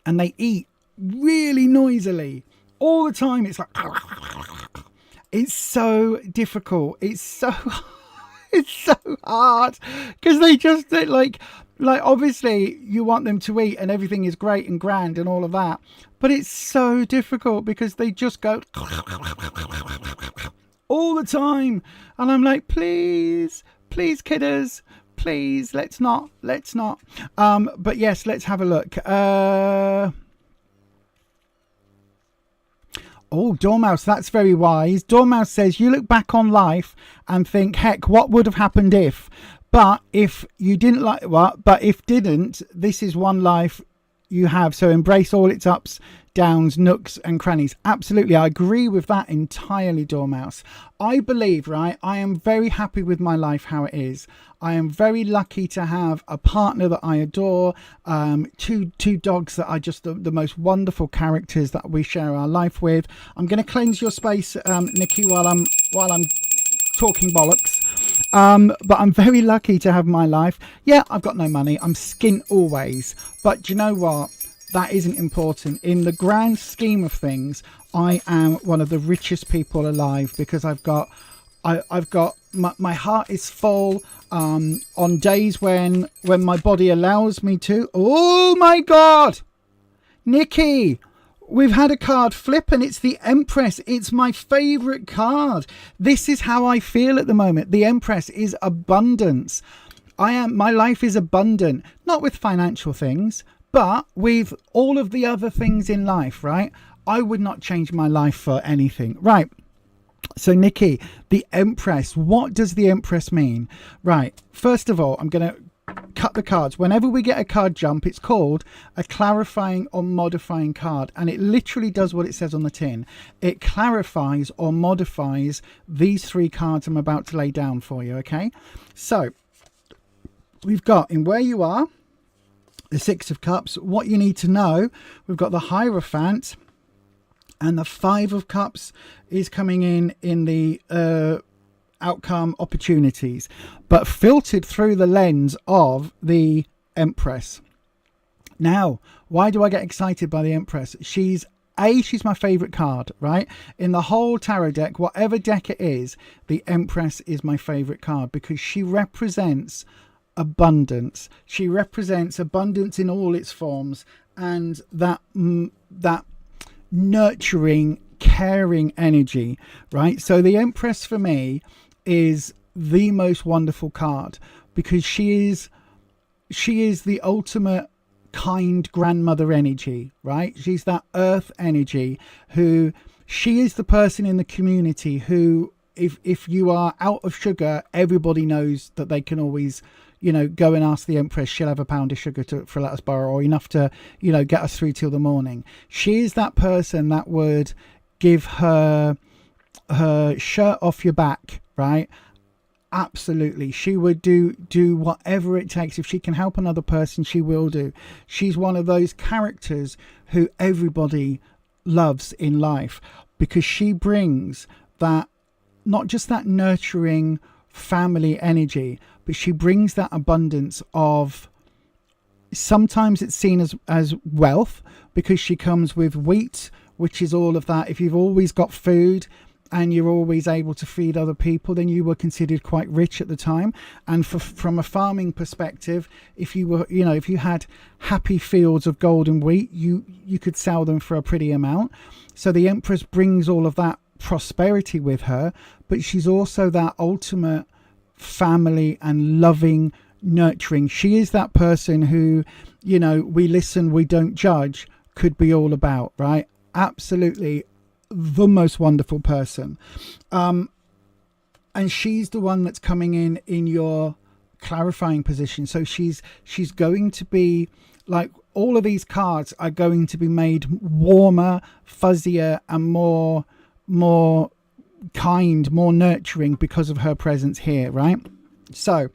and they eat really noisily all the time. It's like, it's so difficult. It's so it's so hard because they just like obviously you want them to eat and everything is great and grand and all of that, but it's so difficult because they just go all the time, and I'm like, please kidders, please, let's not but yes, let's have a look. Oh, Dormouse, that's very wise. Dormouse says, you look back on life and think, heck, what would have happened if? But if you didn't like what? But if didn't, this is one life you have. So embrace all its ups, downs, nooks and crannies. Absolutely. I agree with that entirely, Dormouse. I believe, right, I am very happy with my life how it is. I am very lucky to have a partner that I adore, two dogs that are just the most wonderful characters that we share our life with. I'm going to cleanse your space, Nikki, while I'm talking bollocks. But I'm very lucky to have my life. Yeah, I've got no money. I'm skint always. But do you know what? That isn't important. In the grand scheme of things, I am one of the richest people alive because I've got my heart is full. On days when my body allows me to. Oh my God, Nikki, we've had a card flip and it's the Empress. It's my favorite card. This is how I feel at the moment. The Empress is abundance. My life is abundant, not with financial things, but with all of the other things in life, right? I would not change my life for anything, right? So, Nikki, the Empress, what does the Empress mean? Right, first of all, I'm going to cut the cards. Whenever we get a card jump, it's called a clarifying or modifying card, and it literally does what it says on the tin. It clarifies or modifies these three cards I'm about to lay down for you, okay? So, we've got in where you are, the Six of Cups. What you need to know, we've got the Hierophant, and the Five of Cups is coming in the outcome opportunities, but filtered through the lens of the Empress. Now, why do I get excited by the Empress? She's my favorite card, right? In the whole tarot deck, whatever deck it is, the Empress is my favorite card because she represents abundance. She represents abundance in all its forms, and that nurturing, caring energy, right? So the Empress for me is the most wonderful card because she is the ultimate kind grandmother energy, right? She's that earth energy who she is the person in the community who if you are out of sugar, everybody knows that they can always, you know, go and ask the Empress. She'll have a pound of sugar for let us borrow, or enough to, you know, get us through till the morning. She is that person that would give her shirt off your back, right? Absolutely. She would do whatever it takes. If she can help another person, she will do. She's one of those characters who everybody loves in life because she brings that, not just that nurturing family energy, but she brings that abundance of, sometimes it's seen as wealth because she comes with wheat, which is all of that. If you've always got food and you're always able to feed other people, then you were considered quite rich at the time. And from a farming perspective, if you were, you know, if you had happy fields of golden wheat, you could sell them for a pretty amount. So the Empress brings all of that prosperity with her, but she's also that ultimate family and loving, nurturing. She is that person who, you know, we listen, we don't judge, could be all about, right? Absolutely the most wonderful person. And she's the one that's coming in your clarifying position. So she's going to be like, all of these cards are going to be made warmer, fuzzier, and more kind, more nurturing because of her presence here, right? So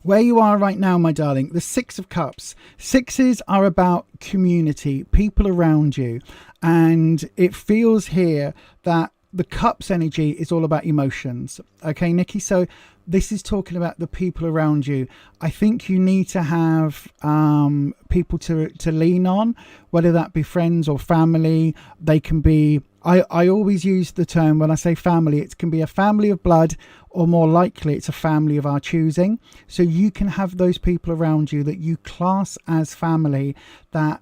where you are right now, my darling, the Six of Cups. Sixes are about community, people around you, and it feels here that the cups energy is all about emotions. Okay, Nikki. So this is talking about the people around you. I think you need to have people to lean on, whether that be friends or family. They can be, I always use the term when I say family, it can be a family of blood, or more likely it's a family of our choosing. So you can have those people around you that you class as family, that,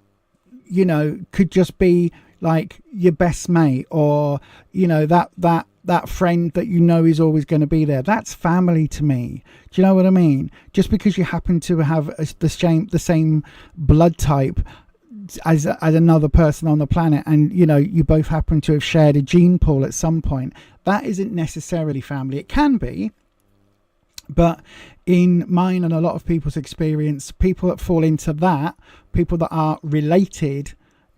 you know, could just be like your best mate, or, you know, that friend that you know is always going to be there. That's family to me. Do you know what I mean? Just because you happen to have the same blood type as another person on the planet, and, you know, you both happen to have shared a gene pool at some point, that isn't necessarily family. It can be, but in mine and a lot of people's experience, people that fall into that, people that are related,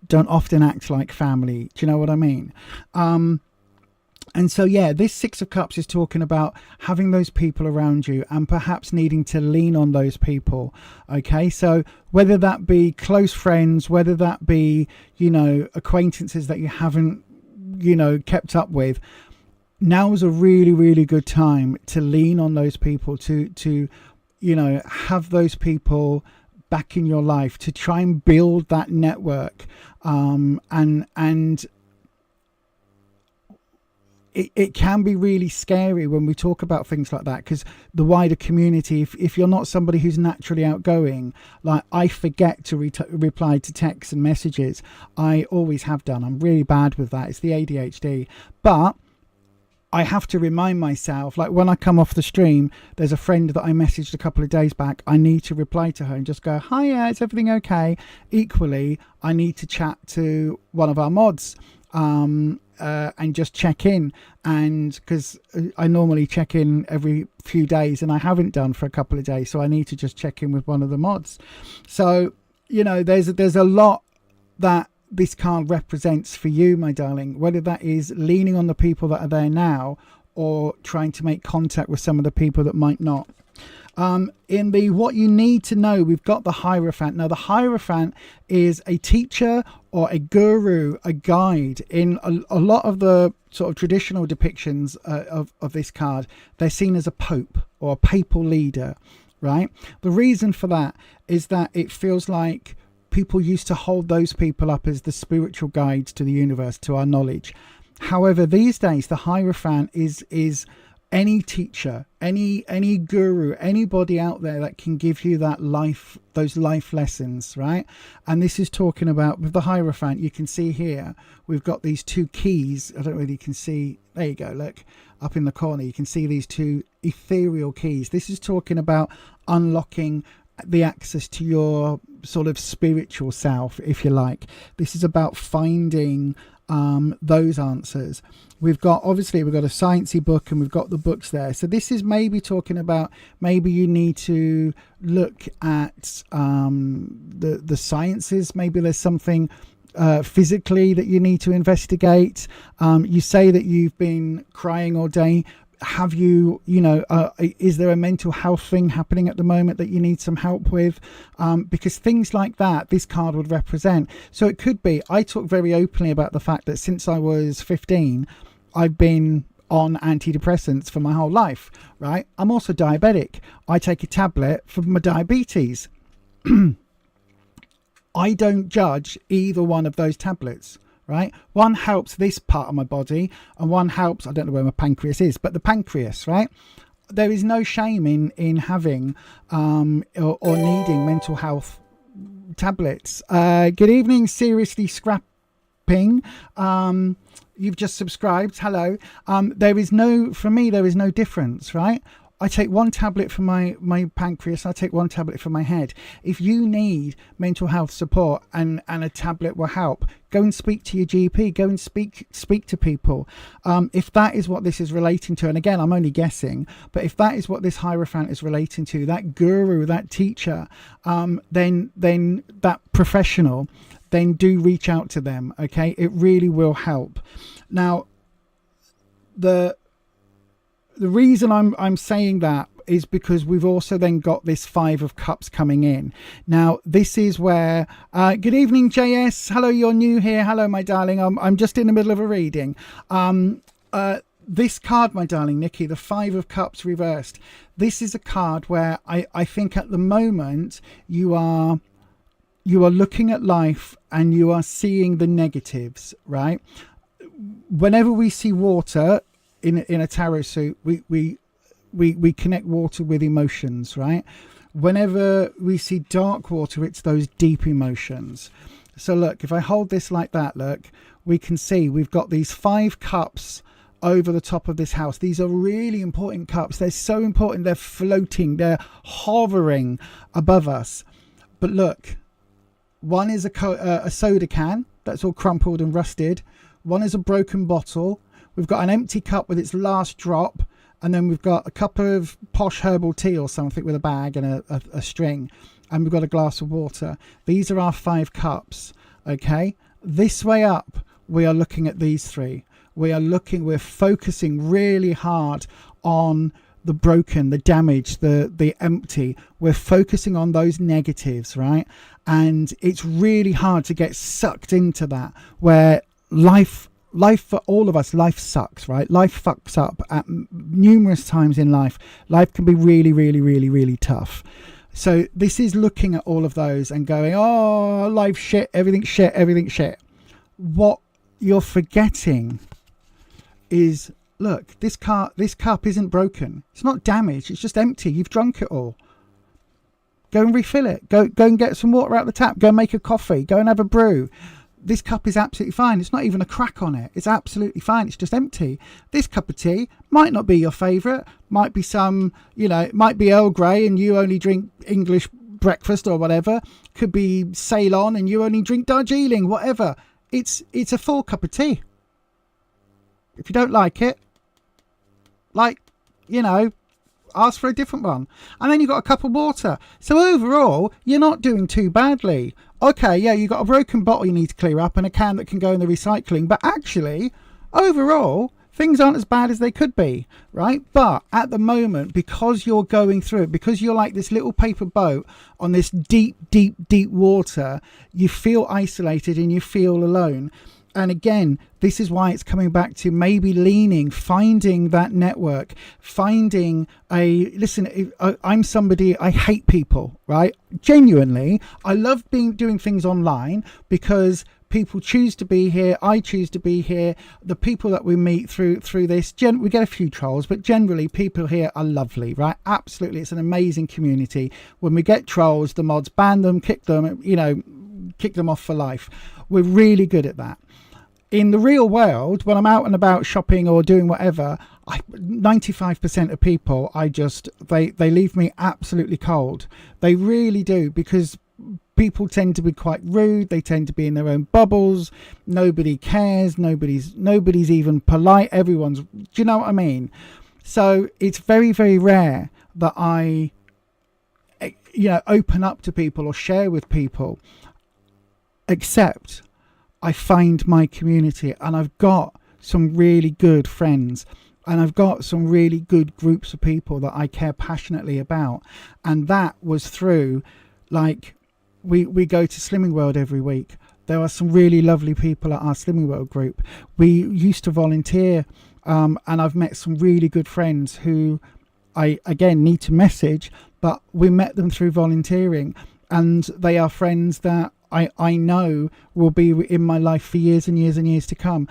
don't often act like family. Do you know what I mean? And so, yeah, this Six of Cups is talking about having those people around you and perhaps needing to lean on those people. Okay, so whether that be close friends, whether that be, you know, acquaintances that you haven't, you know, kept up with, now is a really, really good time to lean on those people, to you know, have those people back in your life, to try and build that network. And it can be really scary when we talk about things like that, because the wider community, if you're not somebody who's naturally outgoing, like I forget to reply to texts and messages. I always have done. I'm really bad with that. It's the ADHD. But I have to remind myself, like when I come off the stream, there's a friend that I messaged a couple of days back. I need to reply to her and just go, hiya, is everything okay? Equally, I need to chat to one of our mods and just check in. And because I normally check in every few days and I haven't done for a couple of days. So I need to just check in with one of the mods. So, you know, there's a lot that this card represents for you, my darling, whether that is leaning on the people that are there now or trying to make contact with some of the people that might not. In the what you need to know, we've got the Hierophant. Now, the Hierophant is a teacher or a guru, a guide. In a lot of the sort of traditional depictions of this card, they're seen as a pope or a papal leader, right? The reason for that is that it feels like people used to hold those people up as the spiritual guides to the universe, to our knowledge. However, these days, the Hierophant is any teacher, any guru, anybody out there that can give you that life, those life lessons, right? And this is talking about, with the Hierophant, you can see here, we've got these two keys. I don't know whether you can see, there you go, look, up in the corner, you can see these two ethereal keys. This is talking about unlocking the access to your sort of spiritual self, if you like. This is about finding those answers. We've got a sciencey book, and we've got the books there. So this is maybe talking about, maybe you need to look at the sciences. Maybe there's something physically that you need to investigate. You say that you've been crying all day. Have you, is there a mental health thing happening at the moment that you need some help with? Because things like that, this card would represent. So it could be, I talk very openly about the fact that since I was 15, I've been on antidepressants for my whole life, right? I'm also diabetic. I take a tablet for my diabetes. I don't judge either one of those tablets. Right, one helps this part of my body, and one helps, I don't know where my pancreas is, but the pancreas, right? There is no shame in having or needing mental health tablets. Good evening, seriously scrapping. You've just subscribed. Hello. There is no difference, right? I take one tablet for my pancreas. I take one tablet for my head. If you need mental health support and a tablet will help, go and speak to your GP. Go and speak to people. If that is what this is relating to, and again, I'm only guessing, but if that is what this Hierophant is relating to, that guru, that teacher, then that professional, then do reach out to them. Okay, it really will help. Now, the reason I'm saying that is because we've also then got this Five of Cups coming in. Now, this is where, good evening, JS. Hello, you're new here. Hello, my darling. I'm just in the middle of a reading. This card, my darling Nikki, the Five of Cups reversed. This is a card where I think at the moment you are looking at life and you are seeing the negatives, right? Whenever we see water in a tarot suit, we connect water with emotions, right? Whenever we see dark water, it's those deep emotions. So look, if I hold this like that, look, we can see we've got these 5 cups over the top of this house. These are really important cups. They're so important. They're floating. They're hovering above us. But look, one is a soda can that's all crumpled and rusted. One is a broken bottle. We've got an empty cup with its last drop. And then we've got a cup of posh herbal tea or something with a bag and a string. And we've got a glass of water. These are our 5 cups. Okay. This way up, we are looking at these 3. We're focusing really hard on the broken, the damage, the empty. We're focusing on those negatives, right? And it's really hard to get sucked into that, where life for all of us, life sucks, right? Life fucks up at numerous times in life. Life can be really, really, really, really tough. So this is looking at all of those and going, oh, life shit, everything shit, everything shit. What you're forgetting is, look, this cup isn't broken. It's not damaged. It's just empty. You've drunk it all. Go and refill it. Go and get some water out the tap. Go and make a coffee. Go and have a brew. This cup is absolutely fine. It's not even a crack on it. It's absolutely fine. It's just empty. This cup of tea might not be your favourite. Might be some, it might be Earl Grey and you only drink English breakfast or whatever. Could be Ceylon and you only drink Darjeeling, whatever. It's a full cup of tea. If you don't like it, ask for a different one. And then you've got a cup of water. So overall, you're not doing too badly. Okay, yeah, you've got a broken bottle you need to clear up and a can that can go in the recycling. But actually, overall, things aren't as bad as they could be, right? But at the moment, because you're going through it, because you're like this little paper boat on this deep, deep, deep water, you feel isolated and you feel alone. And again, this is why it's coming back to maybe finding that network, I'm somebody, I hate people, right? Genuinely, I love doing things online because people choose to be here. I choose to be here. The people that we meet through this, we get a few trolls, but generally people here are lovely, right? Absolutely. It's an amazing community. When we get trolls, the mods ban them, kick them off for life. We're really good at that. In the real world, when I'm out and about shopping or doing whatever, 95% of people, they leave me absolutely cold. They really do, because people tend to be quite rude. They tend to be in their own bubbles. Nobody cares. Nobody's even polite. Everyone's, do you know what I mean? So it's very, very rare that I, open up to people or share with people, except I find my community, and I've got some really good friends, and I've got some really good groups of people that I care passionately about. And that was through, we go to Slimming World every week. There are some really lovely people at our Slimming World group. We used to volunteer, and I've met some really good friends who I, again, need to message, but we met them through volunteering, and they are friends that I know will be in my life for years and years and years to come.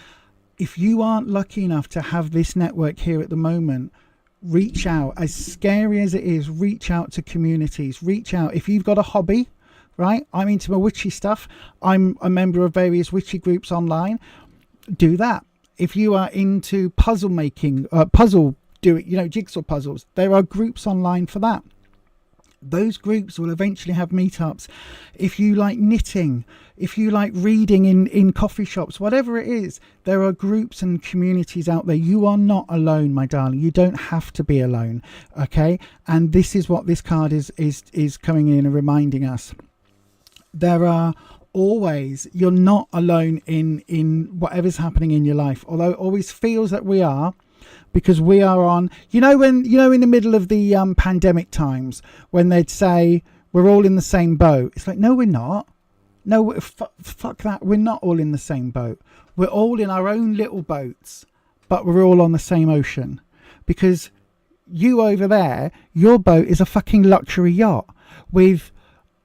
If you aren't lucky enough to have this network here at the moment, reach out. As scary as it is, reach out to communities. Reach out. If you've got a hobby, right? I'm into my witchy stuff. I'm a member of various witchy groups online. Do that. If you are into puzzle making, jigsaw puzzles, there are groups online for that. Those groups will eventually have meetups. If you like knitting, if you like reading in coffee shops, whatever it is, there are groups and communities out there. You are not alone, my darling. You don't have to be alone, okay? And this is what this card is coming in and reminding us. There are always, you're not alone in whatever's happening in your life, although it always feels that we are. Because we are on, in the middle of the pandemic times, when they'd say we're all in the same boat. It's like, no, we're not. No, fuck that. We're not all in the same boat. We're all in our own little boats, but we're all on the same ocean. Because you over there, your boat is a fucking luxury yacht with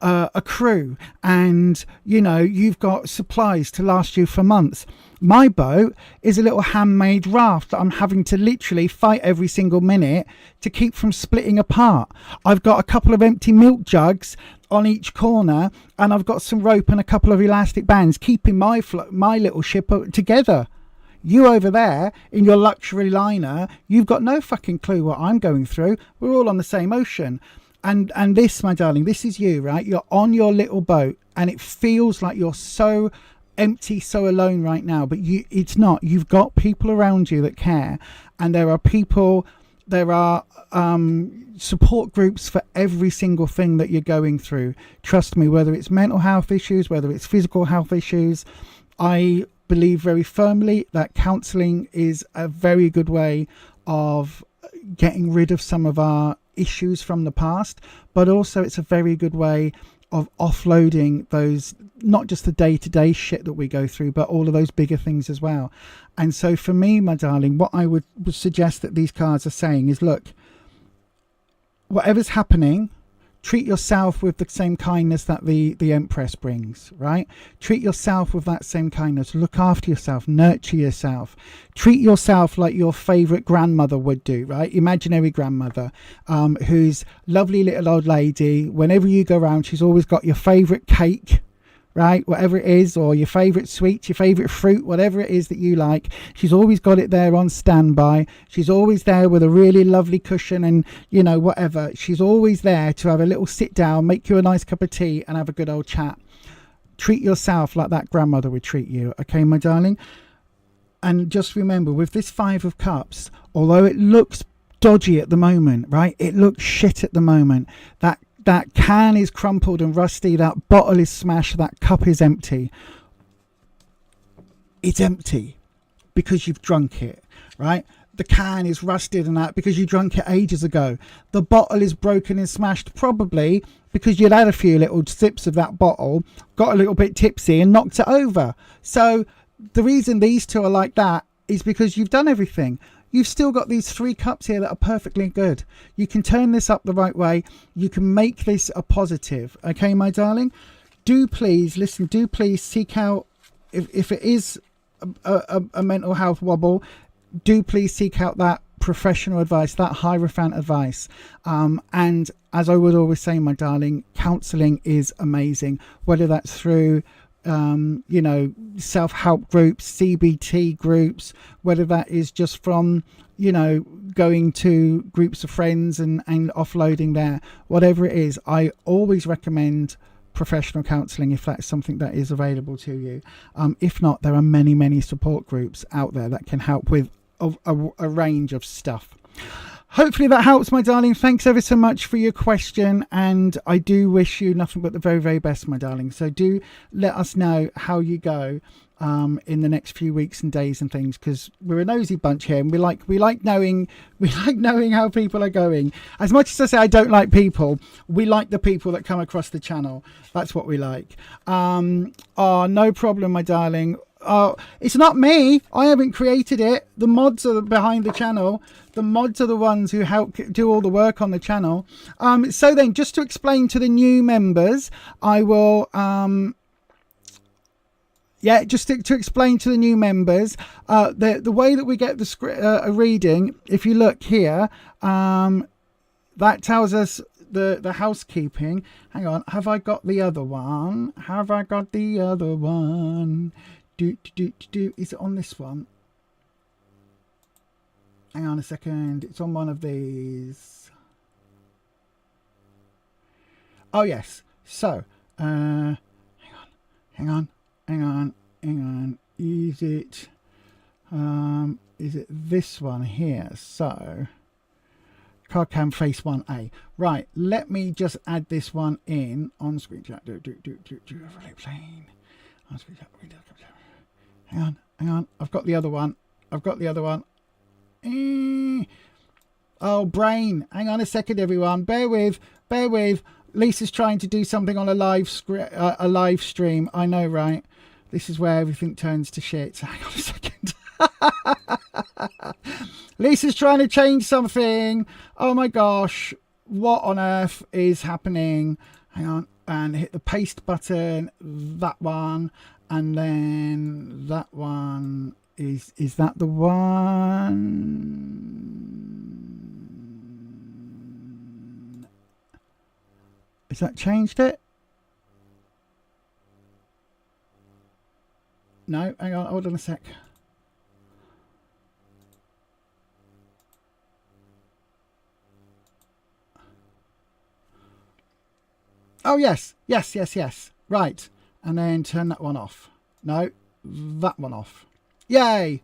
a crew, and you know, you've got supplies to last you for months. My boat is a little handmade raft that I'm having to literally fight every single minute to keep from splitting apart. I've got a couple of empty milk jugs on each corner, and I've got some rope and a couple of elastic bands keeping my little ship together. You over there in your luxury liner, you've got no fucking clue what I'm going through. We're all on the same ocean. And this, my darling, this is you, right? You're on your little boat, and it feels like you're so empty, so alone right now, but it's not. You've got people around you that care, and there are support groups for every single thing that you're going through. Trust me, whether it's mental health issues, whether it's physical health issues, I believe very firmly that counselling is a very good way of getting rid of some of our issues from the past, but also it's a very good way of offloading those, not just the day-to-day shit that we go through, but all of those bigger things as well. And so for me, my darling, what I would suggest that these cards are saying is, look, whatever's happening, treat yourself with the same kindness that the Empress brings, right? Treat yourself with that same kindness. Look after yourself, nurture yourself. Treat yourself like your favorite grandmother would do, right? Imaginary grandmother, who's lovely little old lady. Whenever you go around, she's always got your favorite cake, right? Whatever it is, or your favorite sweets, your favorite fruit, whatever it is that you like. She's always got it there on standby. She's always there with a really lovely cushion and, you know, whatever. She's always there to have a little sit down, make you a nice cup of tea and have a good old chat. Treat yourself like that grandmother would treat you. Okay, my darling? And just remember, with this Five of Cups, although it looks dodgy at the moment, right? It looks shit at the moment. That can is crumpled and rusty. That bottle is smashed. That cup is empty. It's empty because you've drunk it, right? The can is rusted and that because you drank it ages ago. The bottle is broken and smashed probably because you'd had a few little sips of that bottle, got a little bit tipsy and knocked it over. So the reason these two are like that is because you've done everything. You've still got these 3 cups here that are perfectly good. You can turn this up the right way. You can make this a positive. Okay, my darling? Do please, listen, do please seek out, if it is a mental health wobble, do please seek out that professional advice, that Hierophant advice. And as I would always say, my darling, counselling is amazing. Whether that's through you know, self-help groups, CBT groups, whether that is just from, you know, going to groups of friends and offloading there, whatever it is, I always recommend professional counselling if that's something that is available to you. If not, there are many support groups out there that can help with a range of stuff. Hopefully that helps, my darling. Thanks ever so much for your question, and I do wish you nothing but the very, very best, my darling. So do let us know how you go in the next few weeks and days and things, because we're a nosy bunch here, and we like knowing how people are going. As much as I say I don't like people, we like the people that come across the channel. That's what we like. Oh, no problem, my darling. Oh, it's not me. I haven't created it. The mods are behind the channel. The mods are the ones who help do all the work on the channel. So then, just to explain to the new members, I will... yeah, just to explain to the new members, the way that we get the script, a reading, if you look here, that tells us the housekeeping. Hang on, have I got the other one? Have I got the other one? Is it on this one? Hang on a second. It's on one of these. Oh yes. So, hang on. Is it this one here? So, card cam face 1A. Right. Let me just add this one in on screen chat. Do really plain. On screen chat. Hang on. I've got the other one. Oh, brain. Hang on a second, everyone. Bear with. Lisa's trying to do something on a live stream. I know, right? This is where everything turns to shit. Hang on a second. Lisa's trying to change something. Oh my gosh. What on earth is happening? Hang on. And hit the paste button. That one. And then that one. Is that the one? Has that changed it? No, hang on, hold on a sec. Oh, yes. Right. And then turn that one off. No, that one off. Yay.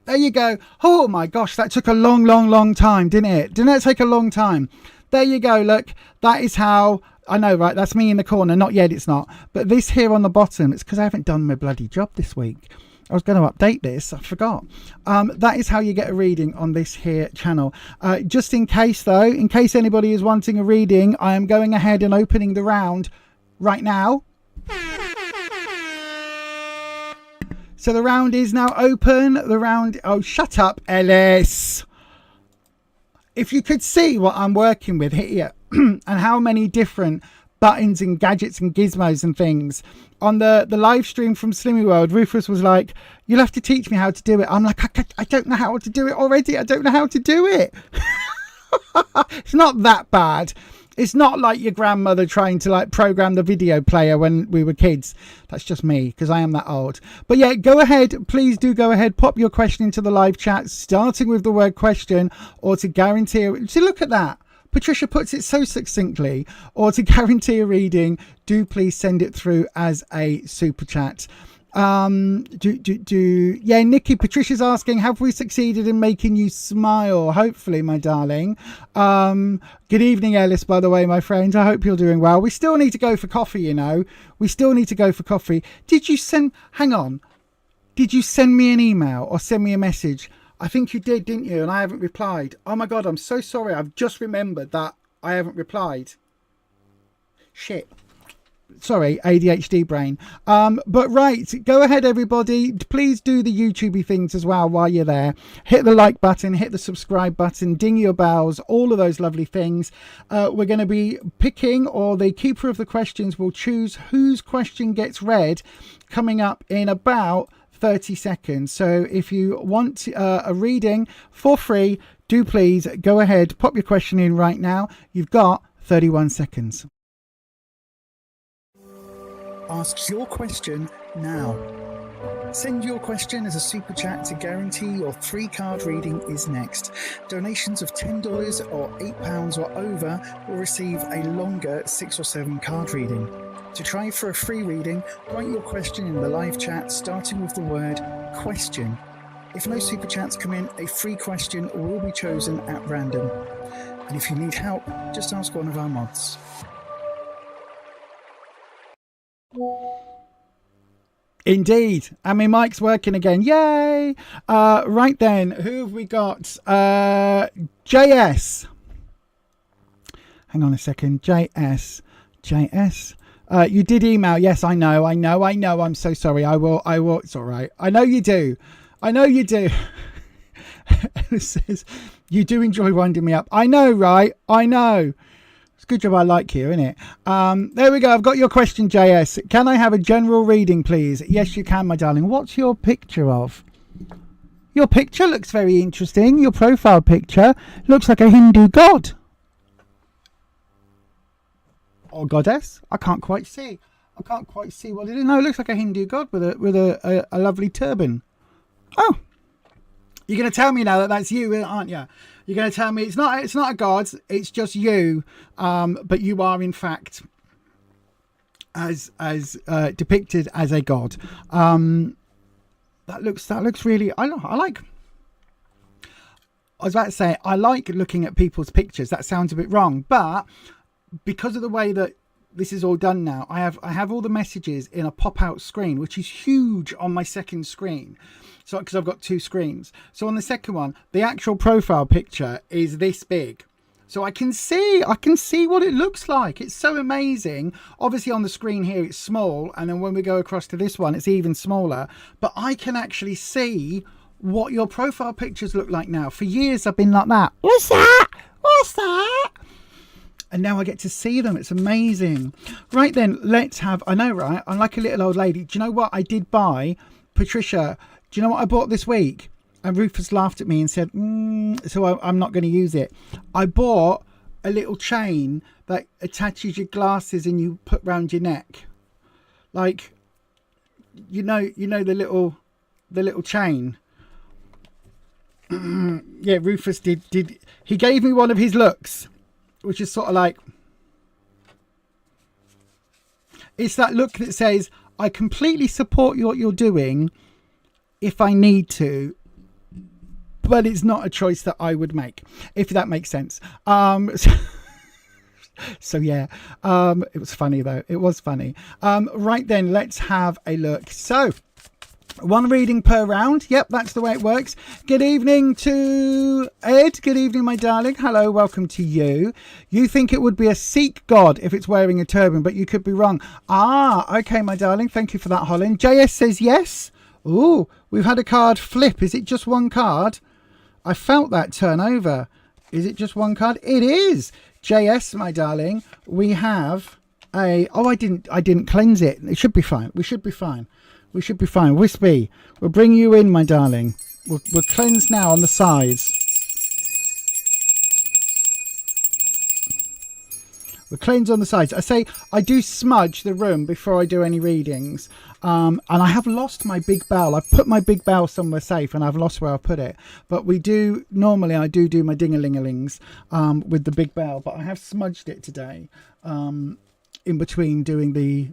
There you go. Oh my gosh, that took a long time, didn't it? Didn't it take a long time? There you go. Look, that is how... I know, right? That's me in the corner. Not yet, it's not. But this here on the bottom, it's because I haven't done my bloody job this week. I was going to update this. I forgot. That is how you get a reading on this here channel. Just in case, though, in case anybody is wanting a reading, I am going ahead and opening the round right now. So the round is now open. The round... Oh, shut up, Ellis. If you could see what I'm working with here and how many different buttons and gadgets and gizmos and things. On the live stream from Slimmy World, Rufus was like, you'll have to teach me how to do it. I'm like, I don't know how to do it already. I don't know how to do it. It's not that bad. It's not like your grandmother trying to like program the video player when we were kids. That's just me because I am that old. But yeah, go ahead. Please do go ahead. Pop your question into the live chat, starting with the word question, or to guarantee. See, look at that. Patricia puts it so succinctly. Or to guarantee a reading, do please send it through as a super chat. Yeah, Nikki, Patricia's asking, have we succeeded in making you smile? Hopefully, my darling. Good evening, Ellis, by the way, my friend. I hope you're doing well. We still need to go for coffee, you know. We still need to go for coffee. Did you send... Hang on. Did you send me an email or send me a message? I think you did, didn't you? And I haven't replied. Oh, my God, I'm so sorry. I've just remembered that I haven't replied. Shit. Sorry, ADHD brain. But right, go ahead, everybody. Please do the YouTubey things as well while you're there. Hit the like button, hit the subscribe button, ding your bells, all of those lovely things. We're going to be picking, or the keeper of the questions will choose whose question gets read coming up in about 30 seconds. So if you want a reading for free, do please go ahead, pop your question in right now. You've got 31 seconds. Ask your question now. Send your question as a super chat to guarantee your 3-card reading is next. Donations of $10 or £8 or over will receive a longer 6 or 7 card reading. To try for a free reading, write your question in the live chat starting with the word question. If no super chats come in, a free question will be chosen at random. And if you need help, just ask one of our mods. Indeed. And my mic's working again. Yay! Right then, who have we got? JS. Hang on a second. JS. You did email. Yes, I know. I'm so sorry. I will. It's all right. I know you do. It says, you do enjoy winding me up. I know, right? I know. It's a good job I like you, isn't it? There we go. I've got your question, JS. Can I have a general reading, please? Yes, you can, my darling. What's your picture of? Your picture looks very interesting. Your profile picture looks like a Hindu god. Or goddess? I can't quite see. What it is. No, it looks like a Hindu god with a lovely turban. Oh. You're going to tell me now that that's you, aren't you? You're going to tell me it's not a god, it's just you, but you are in fact as depicted as a god. That looks really. I was about to say I like looking at people's pictures. That sounds a bit wrong, but because of the way that this is all done now, I have all the messages in a pop-out screen, which is huge on my second screen. So, because I've got 2 screens. So on the second one, the actual profile picture is this big. So I can see what it looks like. It's so amazing. Obviously on the screen here it's small, and then when we go across to this one it's even smaller, but I can actually see what your profile pictures look like now. For years I've been like that. What's that? What's that? And now I get to see them. It's amazing. Right then, let's have, I know, right? I'm like a little old lady. Do you know what I did buy? Patricia, do you know what I bought this week? And Rufus laughed at me and said, so I'm not going to use it. I bought a little chain that attaches your glasses and you put round your neck. Like, you know the little chain. Yeah, Rufus did. He gave me one of his looks, which is sort of like, it's that look that says, I completely support what you're doing if I need to, but it's not a choice that I would make, if that makes sense. So yeah, it was funny though. It was funny. Right then, let's have a look. So, one reading per round. Yep, that's the way it works. Good evening to Ed. Good evening, my darling. Hello, welcome to you. You think it would be a Sikh god if it's wearing a turban, but you could be wrong. Ah, okay, my darling. Thank you for that, Holland. JS says yes. Ooh, we've had a card flip. Is it just one card? I felt that turn over. Is it just one card? It is. JS, my darling. We have a... Oh, I didn't cleanse it. It should be fine. We should be fine. We should be fine. Wispy, we'll bring you in, my darling. We'll cleanse now on the sides. We'll cleanse on the sides. I say I do smudge the room before I do any readings. And I have lost my big bell. I've put my big bell somewhere safe and I've lost where I put it. But we do, normally I do my ding-a-ling-a-lings with the big bell. But I have smudged it today in between doing the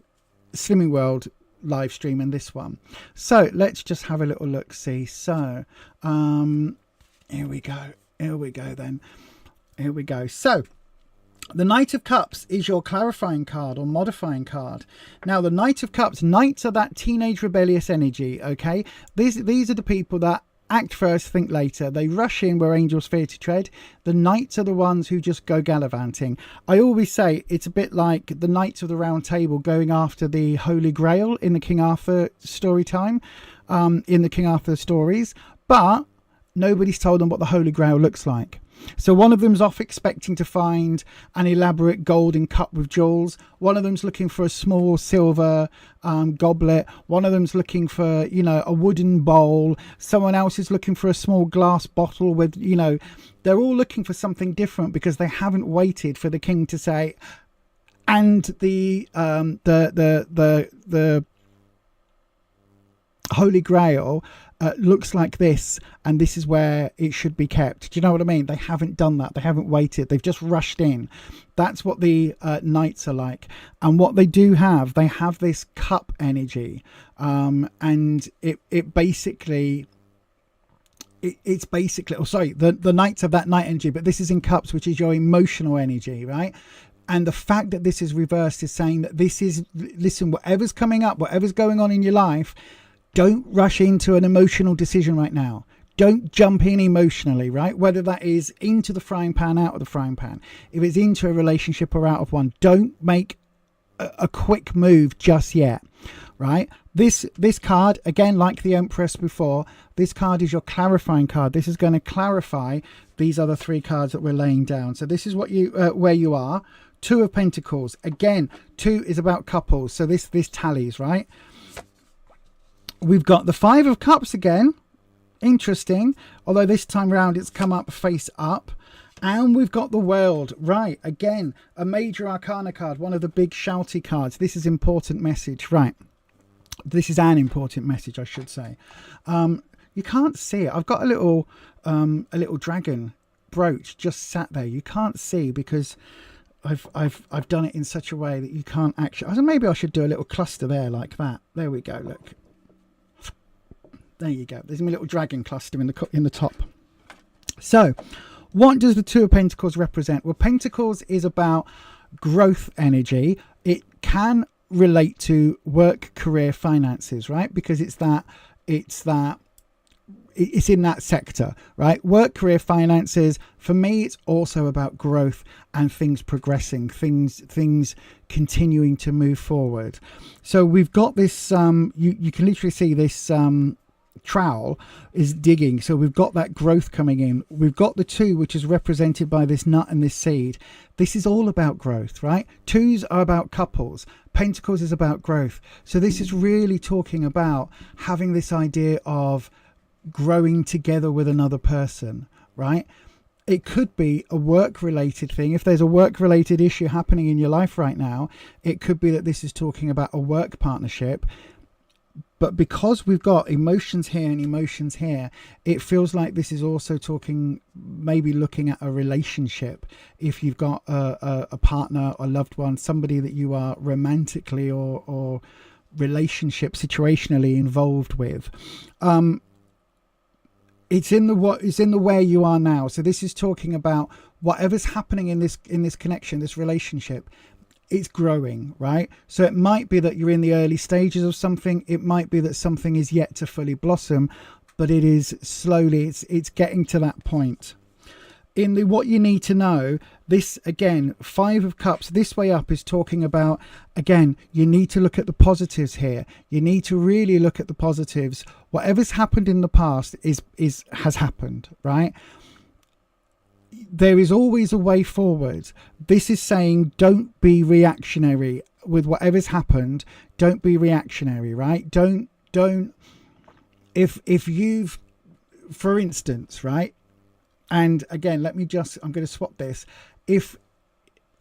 Slimming World live stream and this one. So let's just have a little look see. So here we go then. Here we go. So the Knight of Cups is your clarifying card or modifying card. Now the Knight of Cups, knights are that teenage rebellious energy. Okay, these are the people that act first, think later. They rush in where angels fear to tread. The knights are the ones who just go gallivanting. I always say it's a bit like the Knights of the Round Table going after the Holy Grail in the King Arthur story time, in the King Arthur stories, but nobody's told them what the Holy Grail looks like. So one of them's off expecting to find an elaborate golden cup with jewels. One of them's looking for a small silver goblet. One of them's looking for, a wooden bowl. Someone else is looking for a small glass bottle with, they're all looking for something different because they haven't waited for the king to say, and the Holy Grail looks like this, and this is where it should be kept. Do you know what I mean? They haven't done that. They haven't waited. They've just rushed in. That's what the knights are like. And what they do have, they have this cup energy, and it basically... It's basically, the knights have that knight energy, but this is in cups, which is your emotional energy, right? And the fact that this is reversed is saying that this is, listen, whatever's coming up, whatever's going on in your life, don't rush into an emotional decision right now. Don't jump in emotionally, right? Whether that is into the frying pan, out of the frying pan. If it's into a relationship or out of one, don't make a quick move just yet, right? This card, again, like the Empress before, this card is your clarifying card. This is going to clarify these other three cards that we're laying down. So this is what you where you are. Two of Pentacles. Again, two is about couples. So this tallies, right? We've got the Five of Cups again. Interesting. Although this time round it's come up face up. And we've got the World. Right. Again, a major arcana card. One of the big shouty cards. This is important message. Right. This is an important message, I should say. You can't see it. I've got a little dragon brooch just sat there. You can't see because I've done it in such a way that you can't actually... Maybe I should do a little cluster there like that. There we go. Look. There you go. There's my little dragon cluster in the top. So, what does the Two of Pentacles represent? Well, Pentacles is about growth energy. It can relate to work, career, finances, right? Because it's that it's in that sector, right? Work, career, finances. For me, it's also about growth and things progressing, things continuing to move forward. So we've got this, you can literally see this trowel is digging. So we've got that growth coming in. We've got the 2, which is represented by this nut and this seed. This is all about growth, right? 2s are about couples. Pentacles is about growth. So this is really talking about having this idea of growing together with another person, right? It could be a work-related thing. If there's a work-related issue happening in your life right now, it could be that this is talking about a work partnership. But because we've got emotions here and emotions here, it feels like this is also talking, maybe looking at a relationship. If you've got a partner or loved one, somebody that you are romantically or relationship situationally involved with, it's in the where you are now. So this is talking about whatever's happening in this connection, this relationship. It's growing, right? So it might be that you're in the early stages of something. It might be that something is yet to fully blossom, but it is slowly, it's getting to that point. In the what you need to know, this again, 5 of Cups, this way up is talking about, again, you need to look at the positives here. You need to really look at the positives. Whatever's happened in the past has happened, right? There is always a way forward. This is saying don't be reactionary with whatever's happened. Don't be reactionary, right? Don't if you've, for instance, right? And again, I'm going to swap this. If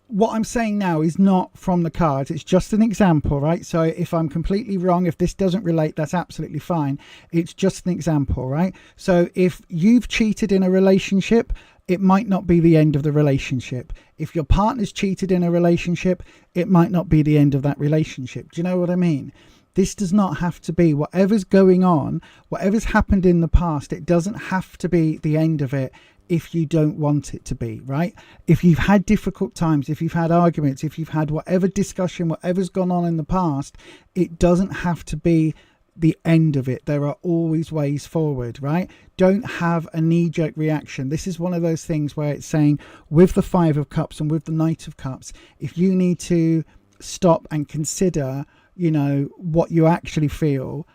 what I'm saying now is not from the cards, it's just an example, right? So if I'm completely wrong, if this doesn't relate, that's absolutely fine. It's just an example, right? So if you've cheated in a relationship, it might not be the end of the relationship. If your partner's cheated in a relationship, it might not be the end of that relationship. Do you know what I mean? This does not have to be whatever's going on, whatever's happened in the past. It doesn't have to be the end of it if you don't want it to be, right? If you've had difficult times, if you've had arguments, if you've had whatever discussion, whatever's gone on in the past, it doesn't have to be the end of it. There are always ways forward, right? Don't have a knee-jerk reaction. This is one of those things where it's saying with the 5 of Cups and with the Knight of Cups, if you need to stop and consider, you know, what you actually feel,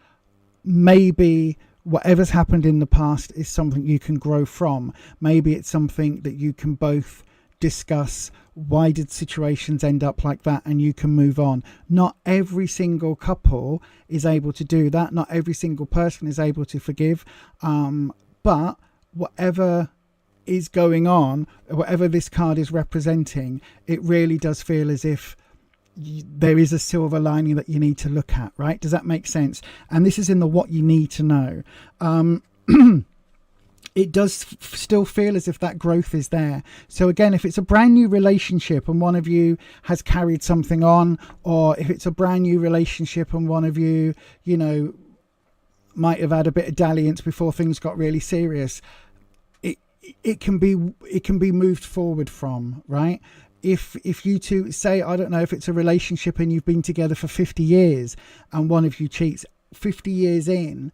maybe whatever's happened in the past is something you can grow from. Maybe it's something that you can both discuss. Why did situations end up like that? And you can move on. Not every single couple is able to do that. Not every single person is able to forgive. But whatever is going on, whatever this card is representing, it really does feel as if there is a silver lining that you need to look at, right? Does that make sense? And this is in the what you need to know. It does still feel as if that growth is there. So again, if it's a brand new relationship and one of you has carried something on, or if it's a brand new relationship and one of you, you know, might have had a bit of dalliance before things got really serious, it can be moved forward from, right? If you two say, I don't know, if it's a relationship and you've been together for 50 years and one of you cheats 50 years in,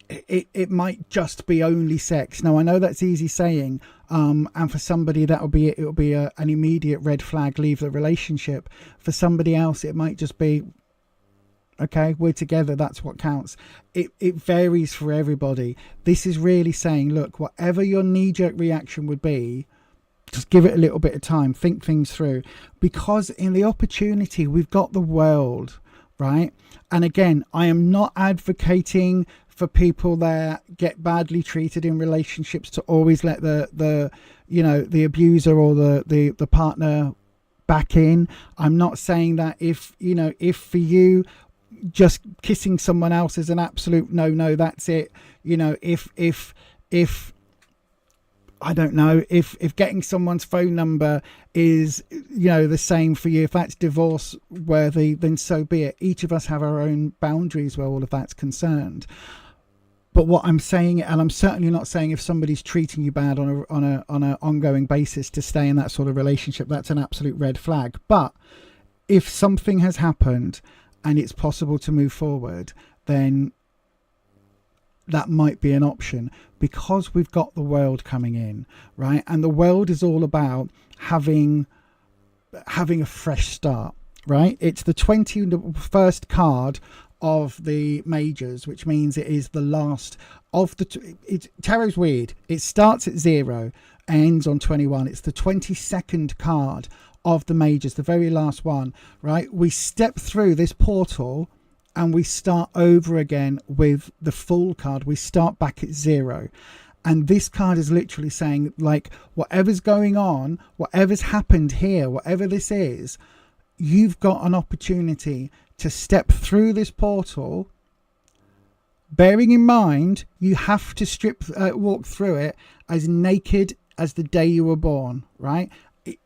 it might just be only sex. Now I know that's easy saying, and for somebody it'll be an immediate red flag, leave the relationship. For somebody else it might just be, okay, we're together, that's what counts. It varies for everybody. This is really saying, look, whatever your knee-jerk reaction would be, just give it a little bit of time, think things through, because in the opportunity we've got the world, right? And again, I am not advocating for people that get badly treated in relationships to always let the the abuser or the partner back in. I'm not saying that if for you just kissing someone else is an absolute no, that's it. If I don't know, if getting someone's phone number is, the same for you, if that's divorce worthy, then so be it. Each of us have our own boundaries where all of that's concerned. But what I'm saying, and I'm certainly not saying if somebody's treating you bad on an ongoing basis to stay in that sort of relationship, that's an absolute red flag. But if something has happened and it's possible to move forward, then that might be an option, because we've got the world coming in, right? And the world is all about having a fresh start, right? It's the 21st card of the majors, which means it is the last of the tarot's weird. It starts at 0, ends on 21. It's the 22nd card of the majors, the very last one, right? We step through this portal and we start over again with the full card. We start back at 0. And this card is literally saying, like, whatever's going on, whatever's happened here, whatever this is, you've got an opportunity to step through this portal, bearing in mind you have to walk through it as naked as the day you were born, right?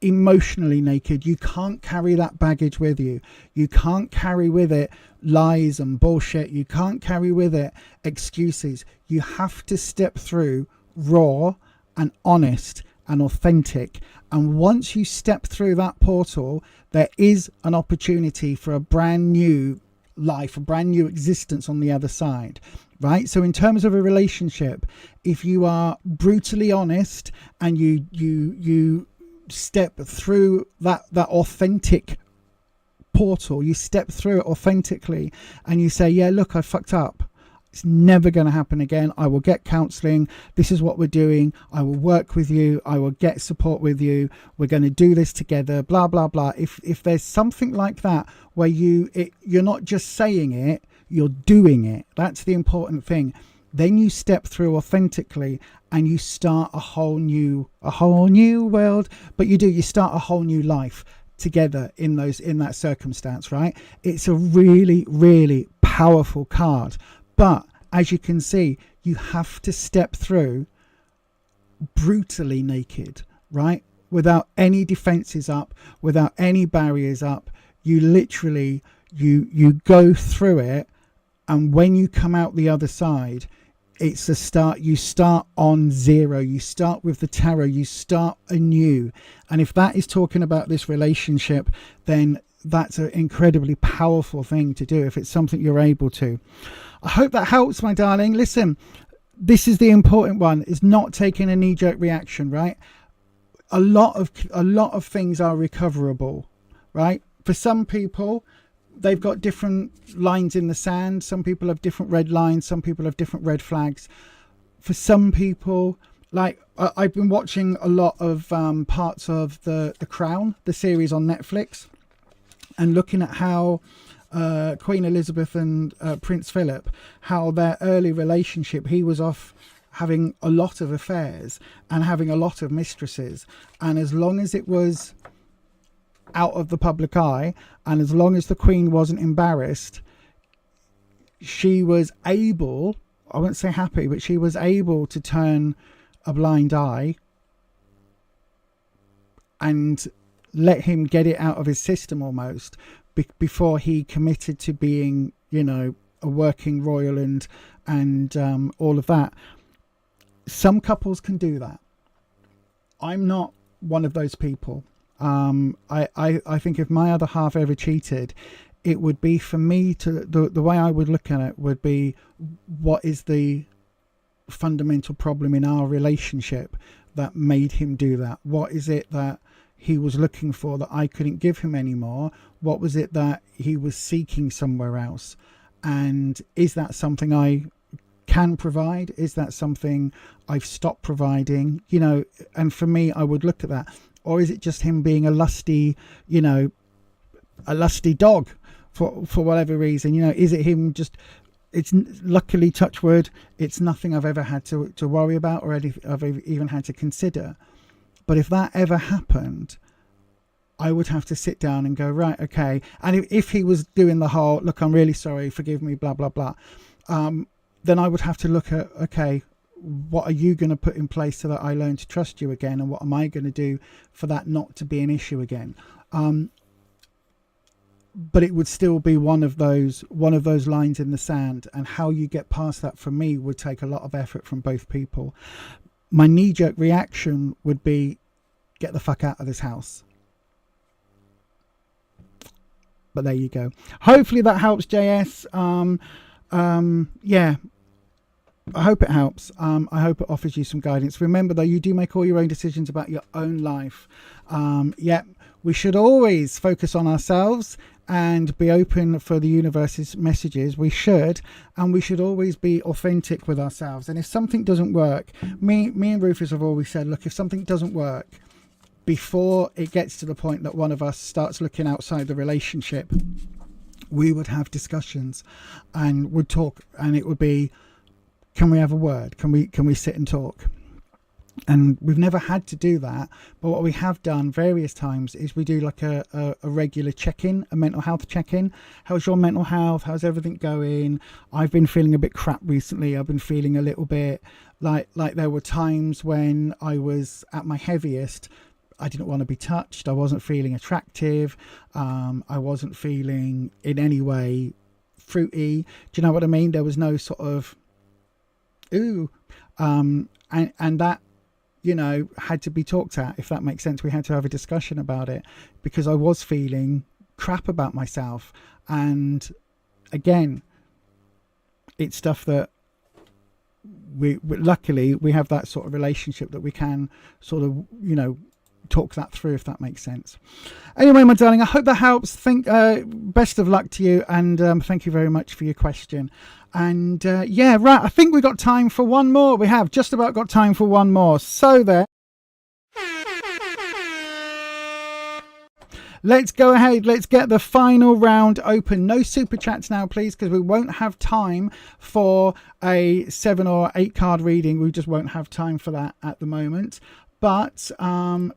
Emotionally naked. You can't carry that baggage with you. You can't carry with it lies and bullshit. You can't carry with it excuses. You have to step through raw and honest and authentic. And once you step through that portal, there is an opportunity for a brand new life, a brand new existence on the other side, right? So in terms of a relationship, if you are brutally honest and you step through that authentic portal, you step through it authentically and you say, yeah, look, I fucked up. It's never going to happen again. I will get counseling. This is what we're doing. I will work with you. I will get support with you. We're going to do this together, blah, blah, blah. If there's something like that where you're not just saying it, you're doing it. That's the important thing. Then you step through authentically and you start a whole new world. But you start a whole new life together in that circumstance, right? It's a really, really powerful card. But as you can see, you have to step through brutally naked, right? Without any defenses up, without any barriers up. You literally, you go through it. And when you come out the other side, it's a start. You start on 0. You start with the tarot. You start anew. And if that is talking about this relationship, then that's an incredibly powerful thing to do if it's something you're able to. I hope that helps, my darling. Listen, this is the important one, is not taking a knee-jerk reaction, right? A lot of things are recoverable, right? For some people, they've got different lines in the sand. Some people have different red lines. Some people have different red flags. For some people, like I've been watching a lot of parts of the Crown, the series on Netflix, and looking at how Queen Elizabeth and Prince Philip, how their early relationship, he was off having a lot of affairs and having a lot of mistresses. And as long as it was out of the public eye, and as long as the Queen wasn't embarrassed, she was able, I wouldn't say happy, but she was able to turn a blind eye and let him get it out of his system almost before he committed to being, a working royal and all of that. Some couples can do that. I'm not one of those people. I think if my other half ever cheated, it would be for me to, the way I would look at it would be, what is the fundamental problem in our relationship that made him do that? What is it that he was looking for that I couldn't give him anymore? What was it that he was seeking somewhere else? And is that something I can provide? Is that something I've stopped providing? And for me, I would look at that. Or is it just him being a lusty dog for whatever reason? Is it him just, it's luckily, touch wood, it's nothing I've ever had to worry about or I've even had to consider. But if that ever happened, I would have to sit down and go, right, okay. And if he was doing the whole, look, I'm really sorry, forgive me, blah, blah, blah, then I would have to look at, okay, what are you going to put in place so that I learn to trust you again? And what am I going to do for that not to be an issue again? But it would still be one of those lines in the sand, and how you get past that for me would take a lot of effort from both people. My knee-jerk reaction would be, get the fuck out of this house. But there you go. Hopefully that helps, JS. Yeah. I hope it helps. I hope it offers you some guidance. Remember, though, you do make all your own decisions about your own life. We should always focus on ourselves and be open for the universe's messages. We should, and we should always be authentic with ourselves. And if something doesn't work, me and Rufus have always said, look, if something doesn't work, before it gets to the point that one of us starts looking outside the relationship, we would have discussions and would talk, and it would be, can we have a word? Can we sit and talk? And we've never had to do that, but what we have done various times is we do like a regular check-in, a mental health check-in. How's your mental health? How's everything going? I've been feeling a bit crap recently. I've been feeling a little bit like there were times when I was at my heaviest. I didn't want to be touched. I wasn't feeling attractive. I wasn't feeling in any way fruity. Do you know what I mean? There was no sort of ooh, and that, you know, had to be talked at, if that makes sense. We had to have a discussion about it because I was feeling crap about myself. And again, it's stuff that we luckily we have that sort of relationship that we can sort of, you know, talk that through, if that makes sense. Anyway, my darling, I hope that helps. Best of luck to you, and thank you very much for your question. And yeah, right, I think we got time for one more. We have just about got time for one more. So there, let's go ahead. Let's get the final round open. No super chats now, please, because we won't have time for a 7 or 8 card reading. We just won't have time for that at the moment. But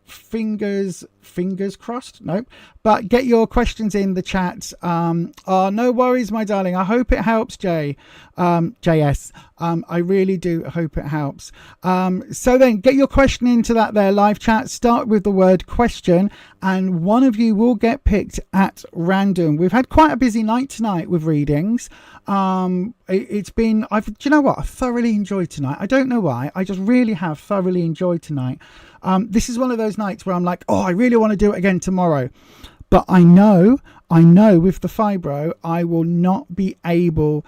fingers crossed. Nope. But get your questions in the chat. No worries, my darling. I hope it helps, JS. I really do hope it helps. So then get your question into that there live chat. Start with the word question, and one of you will get picked at random. We've had quite a busy night tonight with readings. It's been, do you know what? I thoroughly enjoyed tonight. I don't know why. I just really have thoroughly enjoyed tonight. This is one of those nights where I'm like, oh, I really want to do it again tomorrow. But I know with the fibro, I will not be able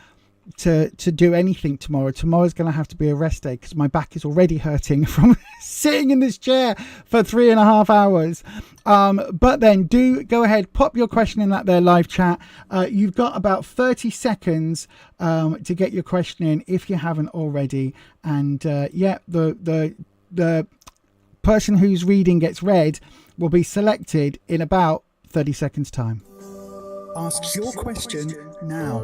to do anything tomorrow. Tomorrow's going to have to be a rest day because my back is already hurting from sitting in this chair for 3.5 hours. But then do go ahead, pop your question in that there live chat. You've got about 30 seconds to get your question in if you haven't already. And yeah, the person whose reading gets read will be selected in about 30 seconds time. Ask your question now.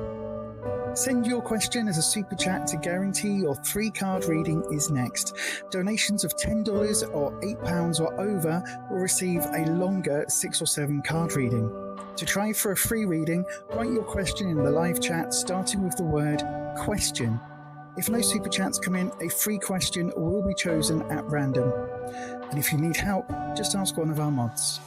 Send your question as a super chat to guarantee your 3-card reading is next. Donations of $10 or £8 or over will receive a longer 6 or 7 card reading. To try for a free reading, write your question in the live chat starting with the word question. If no super chats come in, a free question will be chosen at random. And if you need help, just ask one of our mods.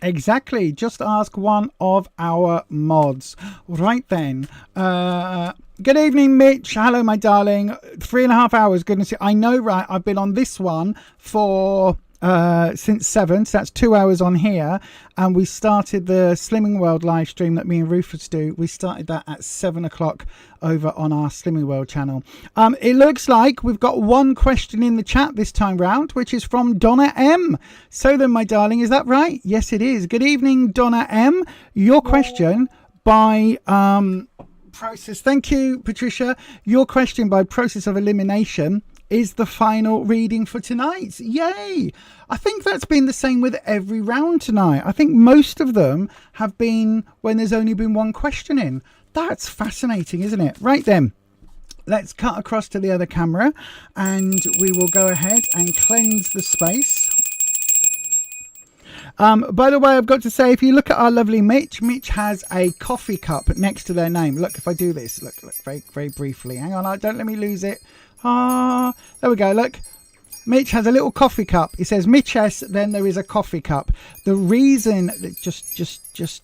Exactly. Just ask one of our mods. Right then. Good evening, Mitch. Hello, my darling. 3.5 hours. Goodness. I know, right? I've been on this one for since 7, so that's 2 hours on here, and we started the Slimming World live stream that me and Rufus do. We started that at 7 o'clock over on our Slimming World channel. It looks like we've got one question in the chat this time round, which is from Donna M. So then, my darling, is that right? Yes, it is. Good evening, Donna M. Your question by process. Thank you, Patricia. Your question by process of elimination is the final reading for tonight. Yay! I think that's been the same with every round tonight. I think most of them have been when there's only been one question in. That's fascinating, isn't it? Right then, let's cut across to the other camera and we will go ahead and cleanse the space. By the way, I've got to say, if you look at our lovely Mitch has a coffee cup next to their name. Look, if I do this, look, very, very briefly. Hang on, don't let me lose it. There we go. Look, Mitch has a little coffee cup. It says Mitch S. Then there is a coffee cup. The reason that just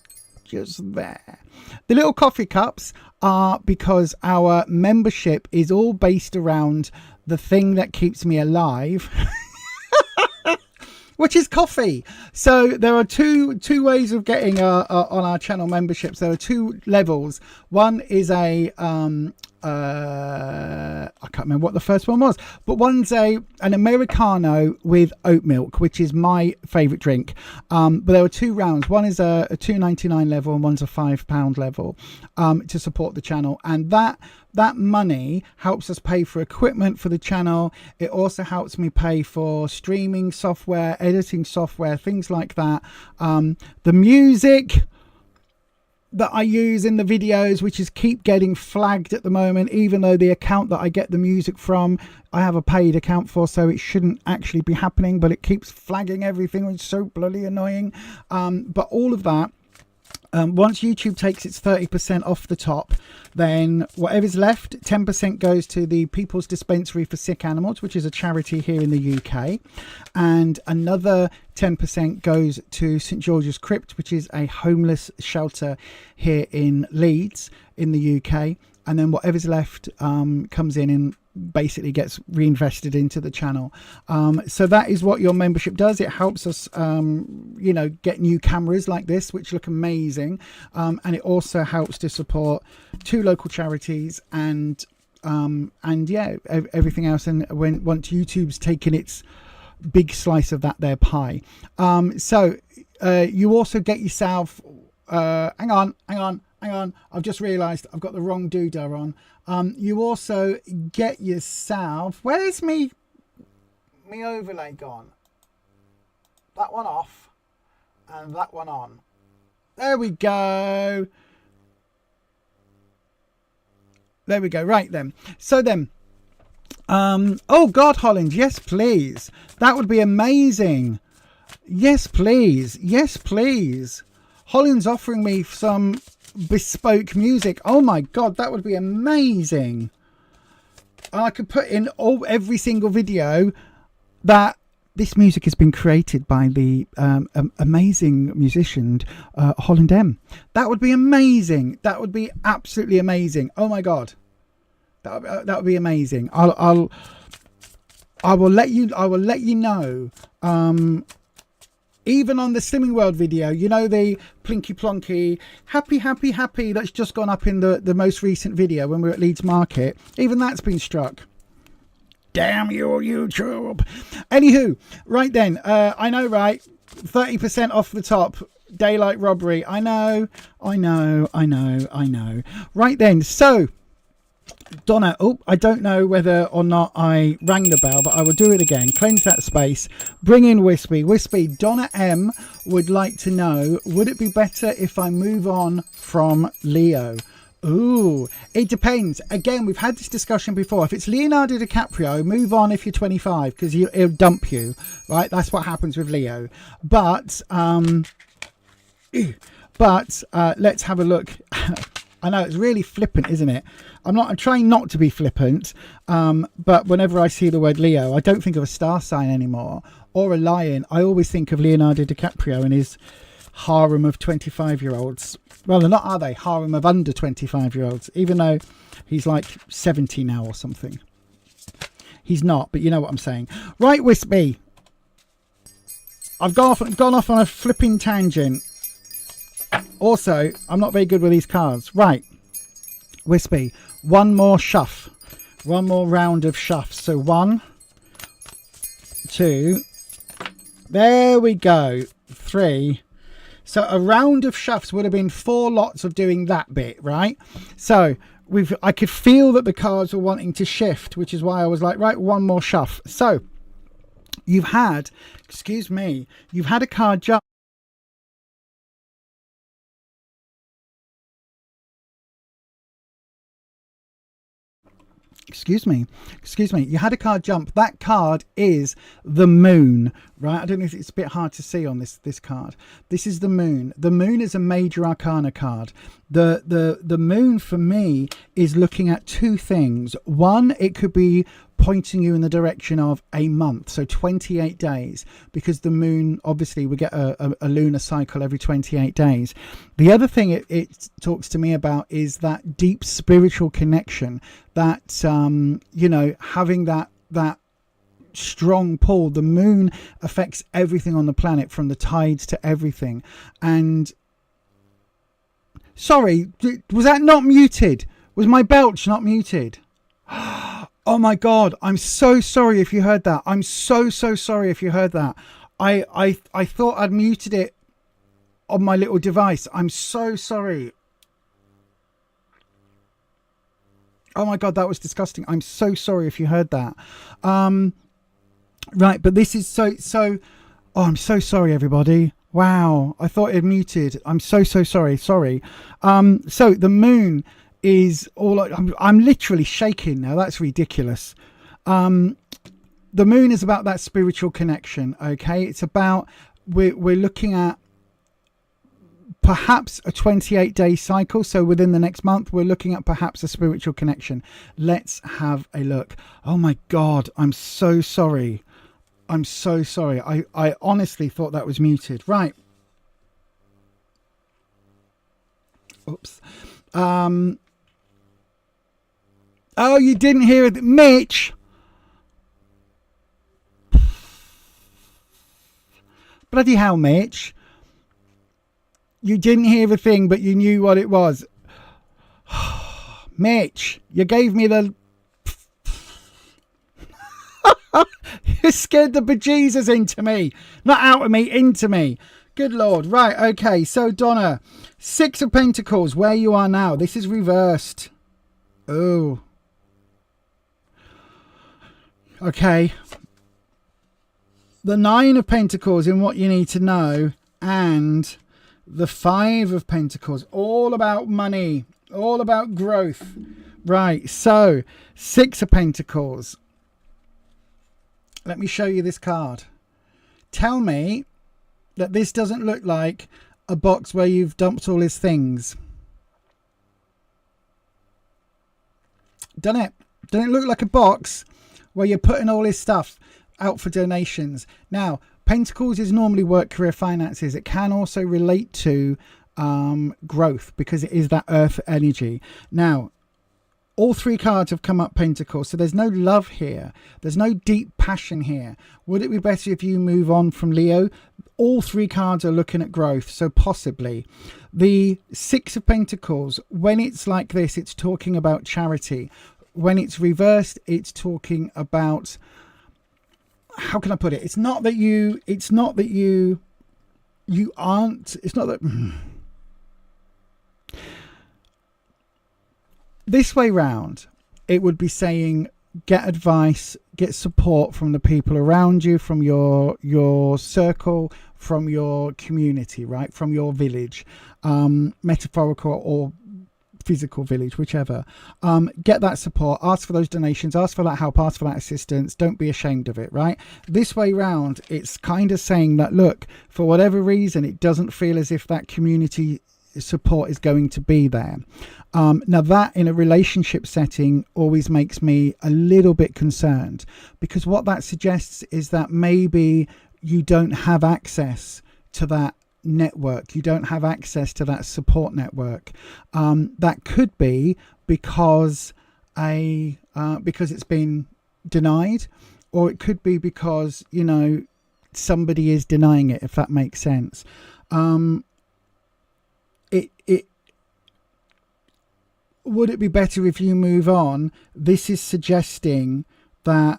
there, the little coffee cups are because our membership is all based around the thing that keeps me alive. which is coffee. So there are two ways of getting on our channel memberships. There are two levels. One is a I can't remember what the first one was, but one's an Americano with oat milk, which is my favorite drink. But there are two rounds. One is a $2.99 level and one's a £5 level to support the channel, and that money helps us pay for equipment for the channel. It also helps me pay for streaming software, editing software, things like that. The music that I use in the videos, which is keep getting flagged at the moment, even though the account that I get the music from I have a paid account for, so it shouldn't actually be happening, but it keeps flagging everything, which is so bloody annoying. But all of that, once YouTube takes its 30% off the top, then whatever's left, 10% goes to the People's Dispensary for Sick Animals, which is a charity here in the UK, and another 10% goes to St George's Crypt, which is a homeless shelter here in Leeds in the UK. And then whatever's left comes in and basically gets reinvested into the channel. So that is what your membership does. It helps us get new cameras like this, which look amazing, and it also helps to support two local charities and everything else. And once YouTube's taken its big slice of that their pie, so you also get yourself hang on, I've just realized I've got the wrong doodah on. You also get yourself, where's me overlay gone? That one off and that one on. There we go. There we go. Right then. So then, oh God, Holland, yes please, that would be amazing. Yes please, yes please. Holland's offering me some bespoke music. Oh my God, that would be amazing. I could put in every single video that this music has been created by the amazing musician Holland M. That would be amazing. That would be absolutely amazing. Oh my God, that would be amazing. I will let you know. Even on the Slimming World video, you know, the plinky plonky happy that's just gone up in the most recent video when we were at Leeds Market, even that's been struck. Damn you, YouTube. Anywho, right then, I know, right, 30% off the top, daylight robbery. I know. Right then, so Donna, oh, I don't know whether or not I rang the bell, but I will do it again. Cleanse that space. Bring in Wispy. Donna M would like to know, would it be better if I move on from Leo? Ooh, it depends. Again, we've had this discussion before. If it's Leonardo DiCaprio, move on if you're 25, because he'll dump you, right? That's what happens with Leo. But let's have a look. I know it's really flippant, isn't it? I'm trying not to be flippant, but whenever I see the word Leo, I don't think of a star sign anymore or a lion. I always think of Leonardo DiCaprio and his harem of 25-year-olds. Well, they're not, are they? Harem of under 25-year-olds, even though he's like 70 now or something. He's not, but you know what I'm saying. Right, Wispy. I've gone off on a flipping tangent. Also, I'm not very good with these cards. Right, Wispy, one more shuff. One more round of shuffs. So 1, 2, there we go, 3. So a round of shuffs would have been 4 lots of doing that bit, right? So I could feel that the cards were wanting to shift, which is why I was like, right, one more shuff. So you've had, excuse me, you've had a card jump. Excuse me, you had a card jump. That card is the moon, right? I don't know if it's a bit hard to see on this card. This is the moon. The moon is a major arcana card. The moon for me is looking at 2 things. One, it could be pointing you in the direction of a month, so 28 days, because the moon, obviously we get a lunar cycle every 28 days. The other thing it talks to me about is that deep spiritual connection, that having that strong pull. The moon affects everything on the planet, from the tides to everything. And sorry, was that not muted? Was my belch not muted? Oh my God, I'm so sorry if you heard that. I'm so sorry if you heard that. I thought I'd muted it on my little device. I'm so sorry. Oh my God, that was disgusting. I'm so sorry if you heard that. Right, but this is so... Oh, I'm so sorry, everybody. Wow, I thought it muted. I'm so sorry. Sorry. So the moon is all... I'm literally shaking now. That's ridiculous. The moon is about that spiritual connection, okay? It's about... We're looking at perhaps a 28-day cycle. So within the next month, we're looking at perhaps a spiritual connection. Let's have a look. Oh my God, I'm so sorry. I'm so sorry. I honestly thought that was muted. Right. Oops. Oh, you didn't hear it, Mitch. Bloody hell, Mitch. You didn't hear the thing, but you knew what it was. Mitch, you gave me the... You scared the bejesus into me. Not out of me, into me. Good Lord. Right, okay. So, Donna, 6 of Pentacles, where you are now. This is reversed. Oh. Okay. The 9 of Pentacles in what you need to know. And the 5 of Pentacles. All about money. All about growth. Right, so 6 of Pentacles. Let me show you this card. Tell me that this doesn't look like a box where you've dumped all his things. Doesn't it? Doesn't it look like a box where you're putting all his stuff out for donations? Now, Pentacles is normally work, career, finances. It can also relate to growth because it is that earth energy. Now, all 3 cards have come up Pentacles, so there's no love here. There's no deep passion here. Would it be better if you move on from Leo? All 3 cards are looking at growth, so possibly. The 6 of Pentacles, when it's like this, it's talking about charity. When it's reversed, it's talking about... How can I put it? It's not that you aren't... It's not that... This way round, it would be saying get advice, get support from the people around you, from your circle, from your community, right? From your village, metaphorical or physical village, whichever. Get that support, ask for those donations, ask for that help, ask for that assistance. Don't be ashamed of it, right? This way round, it's kind of saying that, look, for whatever reason, it doesn't feel as if that community support is going to be there. Now that in a relationship setting always makes me a little bit concerned, because what that suggests is that maybe you don't have access to that network, you don't have access to that support network. That could be because it's been denied, or it could be because, you know, somebody is denying it, if that makes sense. Would it be better if you move on? This is suggesting that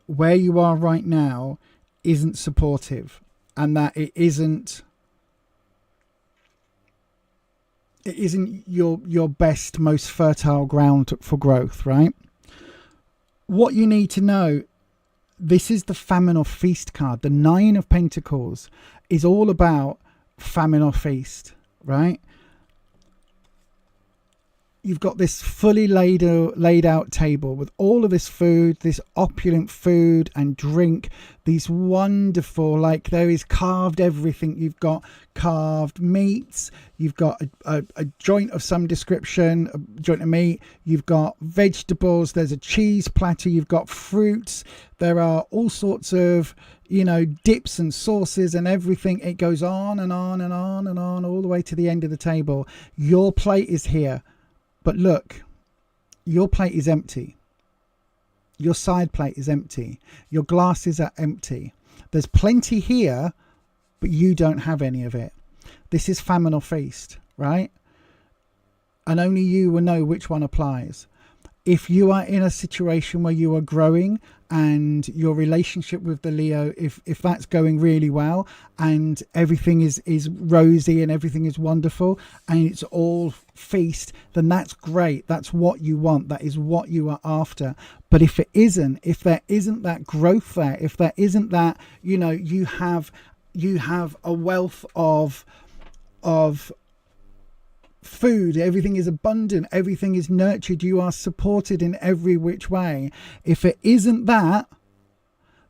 where you are right now isn't supportive, and that it isn't your best, most fertile ground for growth, right? What you need to know, this is the famine or feast card. The 9 of Pentacles is all about famine or feast, right? You've got this fully laid out table with all of this food, this opulent food and drink, these wonderful, like there is carved everything. You've got carved meats, you've got a joint of some description, a joint of meat, you've got vegetables, there's a cheese platter, you've got fruits, there are all sorts of, you know, dips and sauces and everything. It goes on and on and on and on all the way to the end of the table. Your plate is here. But look, your plate is empty. Your side plate is empty. Your glasses are empty. There's plenty here, but you don't have any of it. This is famine or feast, right? And only you will know which one applies. If you are in a situation where you are growing and your relationship with the Leo, if that's going really well and everything is rosy and everything is wonderful and it's all feast, then that's great. That's what you want. That is what you are after. But if it isn't, if there isn't that growth there, if there isn't that, you know, you have a wealth of food, everything is abundant, everything is nurtured, you are supported in every which way. If it isn't that,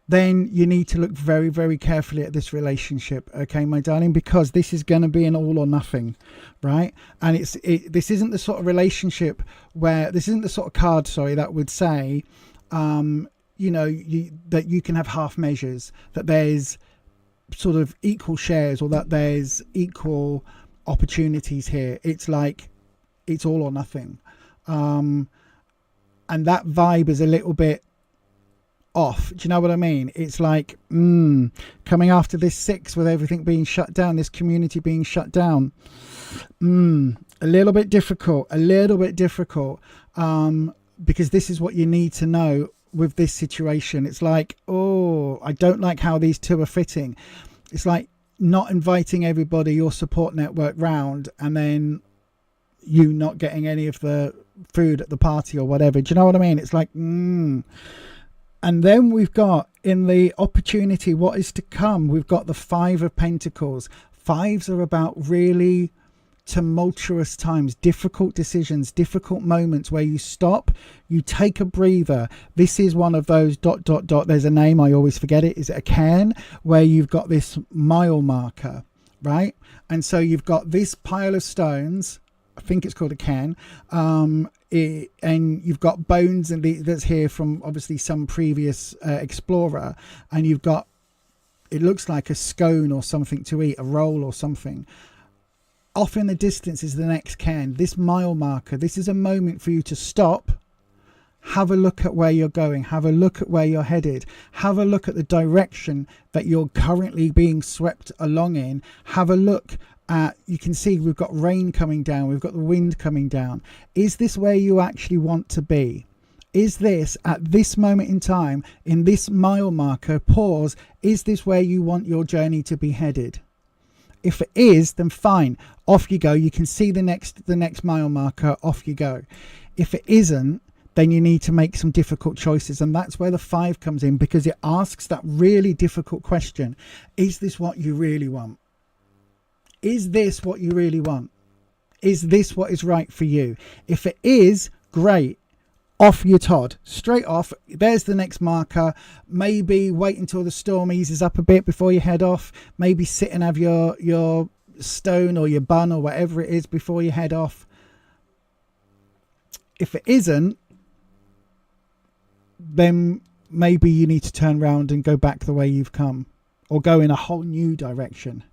then you need to look very, very carefully at this relationship, okay, my darling, because this is going to be an all or nothing, right? And this isn't the sort of relationship where, this isn't the sort of card, sorry, that would say, you know, that you can have half measures, that there's sort of equal shares, or that there's equal opportunities here. It's like it's all or nothing, and that vibe is a little bit off. Do you know what I mean? It's like coming after this 6 with everything being shut down, this community being shut down, a little bit difficult, because this is what you need to know with this situation. It's like, oh, I don't like how these two are fitting. It's like not inviting everybody, your support network, round, and then you not getting any of the food at the party or whatever. Do you know what I mean? It's like, and then we've got in the opportunity, what is to come, we've got the 5 of Pentacles. 5s are about really tumultuous times, difficult decisions, difficult moments where you stop, you take a breather. This is one of those ... There's a name, I always forget it. Is it a cairn? Where you've got this mile marker, right? And so you've got this pile of stones, I think it's called a cairn, and you've got bones, and that's here from obviously some previous explorer, and you've got, it looks like a scone or something to eat, a roll or something. Off in the distance is the next cairn. This mile marker, this is a moment for you to stop, have a look at where you're going, have a look at where you're headed, have a look at the direction that you're currently being swept along in. Have a look at, you can see we've got rain coming down, we've got the wind coming down. Is this where you actually want to be? Is this, at this moment in time, in this mile marker, pause, is this where you want your journey to be headed? If it is, then fine, off you go. You can see the next mile marker, off you go. If it isn't, then you need to make some difficult choices, and that's where the 5 comes in, because it asks that really difficult question. Is this what you really want? Is this what you really want? Is this what is right for you? If it is, great. Off you Todd, straight off. There's the next marker. Maybe wait until the storm eases up a bit before you head off. Maybe sit and have your stone or your bun or whatever it is before you head off. If it isn't, then maybe you need to turn around and go back the way you've come, or go in a whole new direction.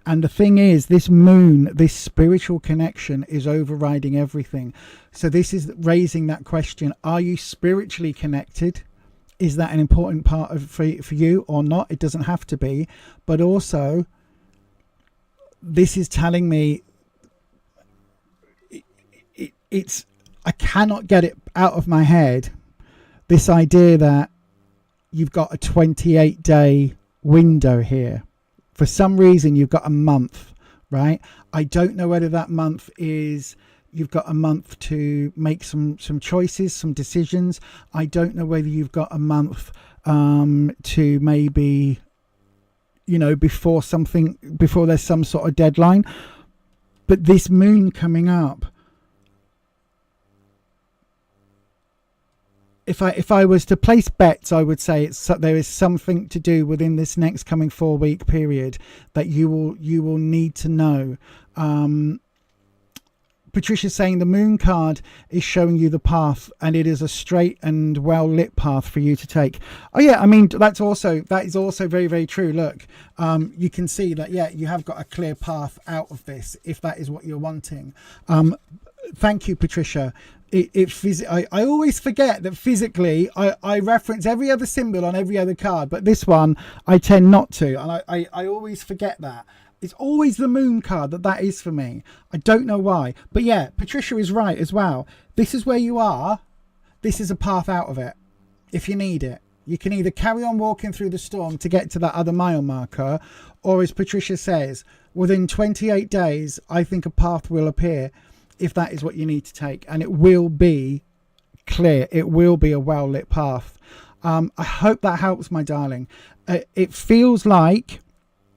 And the thing is, this moon, this spiritual connection is overriding everything. So this is raising that question. Are you spiritually connected? Is that an important part of for you or not? It doesn't have to be. But also, this is telling me it's I cannot get it out of my head, this idea that you've got a 28-day window here. For some reason, you've got a month, right? I don't know whether that month is, you've got a month to make some choices, some decisions. I don't know whether you've got a month to maybe, you know, before there's some sort of deadline. But this moon coming up, if I was to place bets, I would say there is something to do within this next coming 4-week period that you will need to know. Patricia's saying the moon card is showing you the path, and it is a straight and well lit path for you to take. Oh yeah, I mean that is also very, very true. Look, you can see that, yeah, you have got a clear path out of this if that is what you're wanting. Thank you, Patricia. I always forget that physically I reference every other symbol on every other card, but this one I tend not to, and I always forget that. It's always the moon card that is for me. I don't know why. But yeah, Patricia is right as well. This is where you are. This is a path out of it if you need it. You can either carry on walking through the storm to get to that other mile marker, or as Patricia says, within 28 days, I think a path will appear if that is what you need to take. And it will be clear. It will be a well-lit path. I hope that helps, my darling. It feels like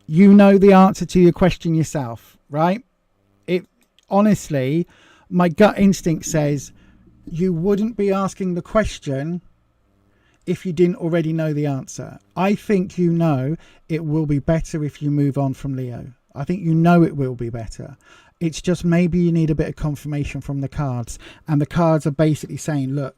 you know the answer to your question yourself, right? It honestly, my gut instinct says you wouldn't be asking the question if you didn't already know the answer. I think you know it will be better if you move on from Leo. I think you know it will be better. It's just maybe you need a bit of confirmation from the cards. And the cards are basically saying, look,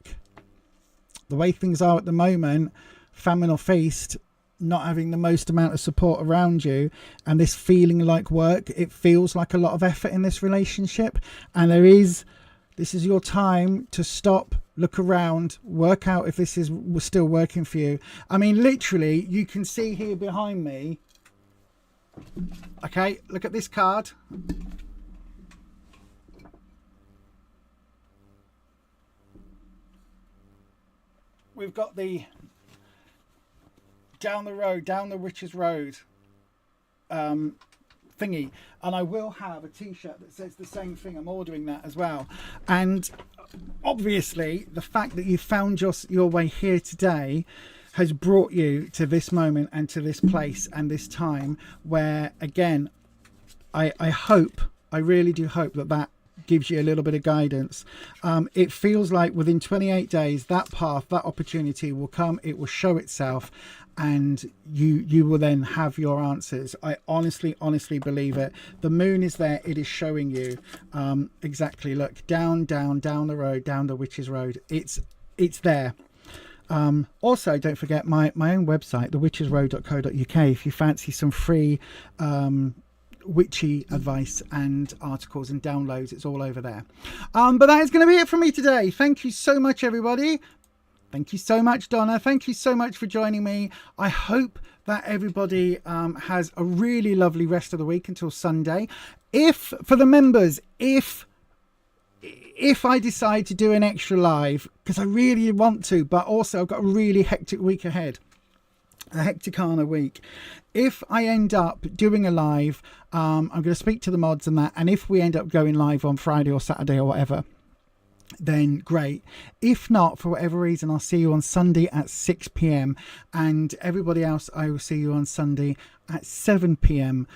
the way things are at the moment, famine or feast, not having the most amount of support around you, and this feeling like work, it feels like a lot of effort in this relationship. And this is your time to stop, look around, work out if this is still working for you. I mean, literally, you can see here behind me. Okay, look at this card. We've got the down the road, down the witch's road thingy, and I will have a t-shirt that says the same thing. I'm ordering that as well. And obviously the fact that you found your way here today has brought you to this moment and to this place and this time where, again, I really do hope that gives you a little bit of guidance. It feels like within 28 days that path, that opportunity will come, it will show itself, and you will then have your answers. I honestly believe it. The moon is there. It is showing you exactly. Look, down the road, down the witch's road. It's there. Also, don't forget my own website, thewitchesroad.co.uk, if you fancy some free witchy advice and articles and downloads. It's all over there. But that is going to be it from me today. Thank you so much, everybody. Thank you so much, Donna. Thank you so much for joining me. I hope that everybody has a really lovely rest of the week until Sunday. For the members, if I decide to do an extra live, because I really want to, but also I've got a really hectic week ahead, a hecticana week. If I end up doing a live, I'm going to speak to the mods and that, and if we end up going live on Friday or Saturday or whatever, then great. If not, for whatever reason, I'll see you on Sunday at 6 p.m. and everybody else, I will see you on Sunday at 7 p.m.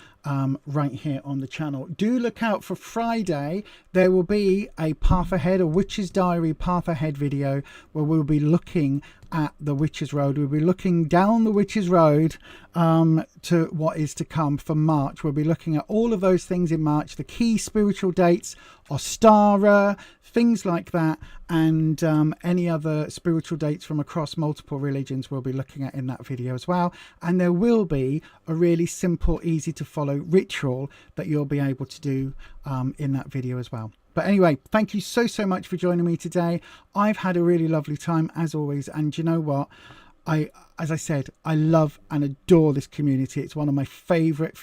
right here on the channel. Do look out for Friday. There will be a Path Ahead, a Witch's Diary Path Ahead video where we'll be looking at the Witch's Road. We'll be looking down the Witch's Road to what is to come for March. We'll be looking at all of those things in March, the key spiritual dates, Ostara, things like that, and any other spiritual dates from across multiple religions we'll be looking at in that video as well. And there will be a really simple, easy to follow ritual that you'll be able to do in that video as well. But anyway, thank you so much for joining me today. I've had a really lovely time as always, and you know what, as I said, I love and adore this community. It's one of my favorite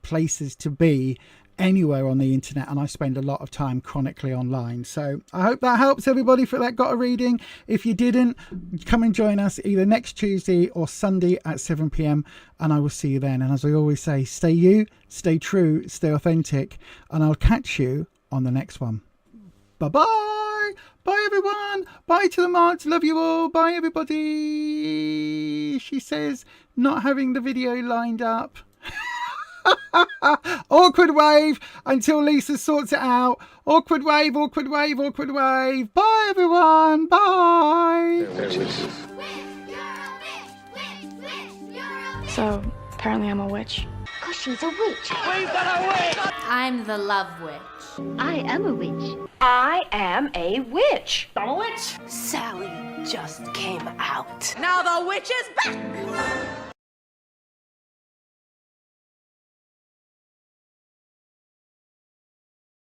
places to be anywhere on the internet, and I spend a lot of time chronically online. So I hope that helps everybody for that got a reading. If you didn't, come and join us either next Tuesday or Sunday at 7 p.m. and I will see you then. And as I always say, stay you, stay true, stay authentic, and I'll catch you on the next one. Bye everyone. Bye to the mods. Love you all. Bye everybody. She says not having the video lined up. Awkward wave until Lisa sorts it out. Awkward wave. Bye everyone. Bye. So, apparently I'm a witch. 'Cause she's a witch. We've got a witch! I'm the love witch. I am a witch. I am a witch. I'm a witch! Sally just came out. Now the witch is back!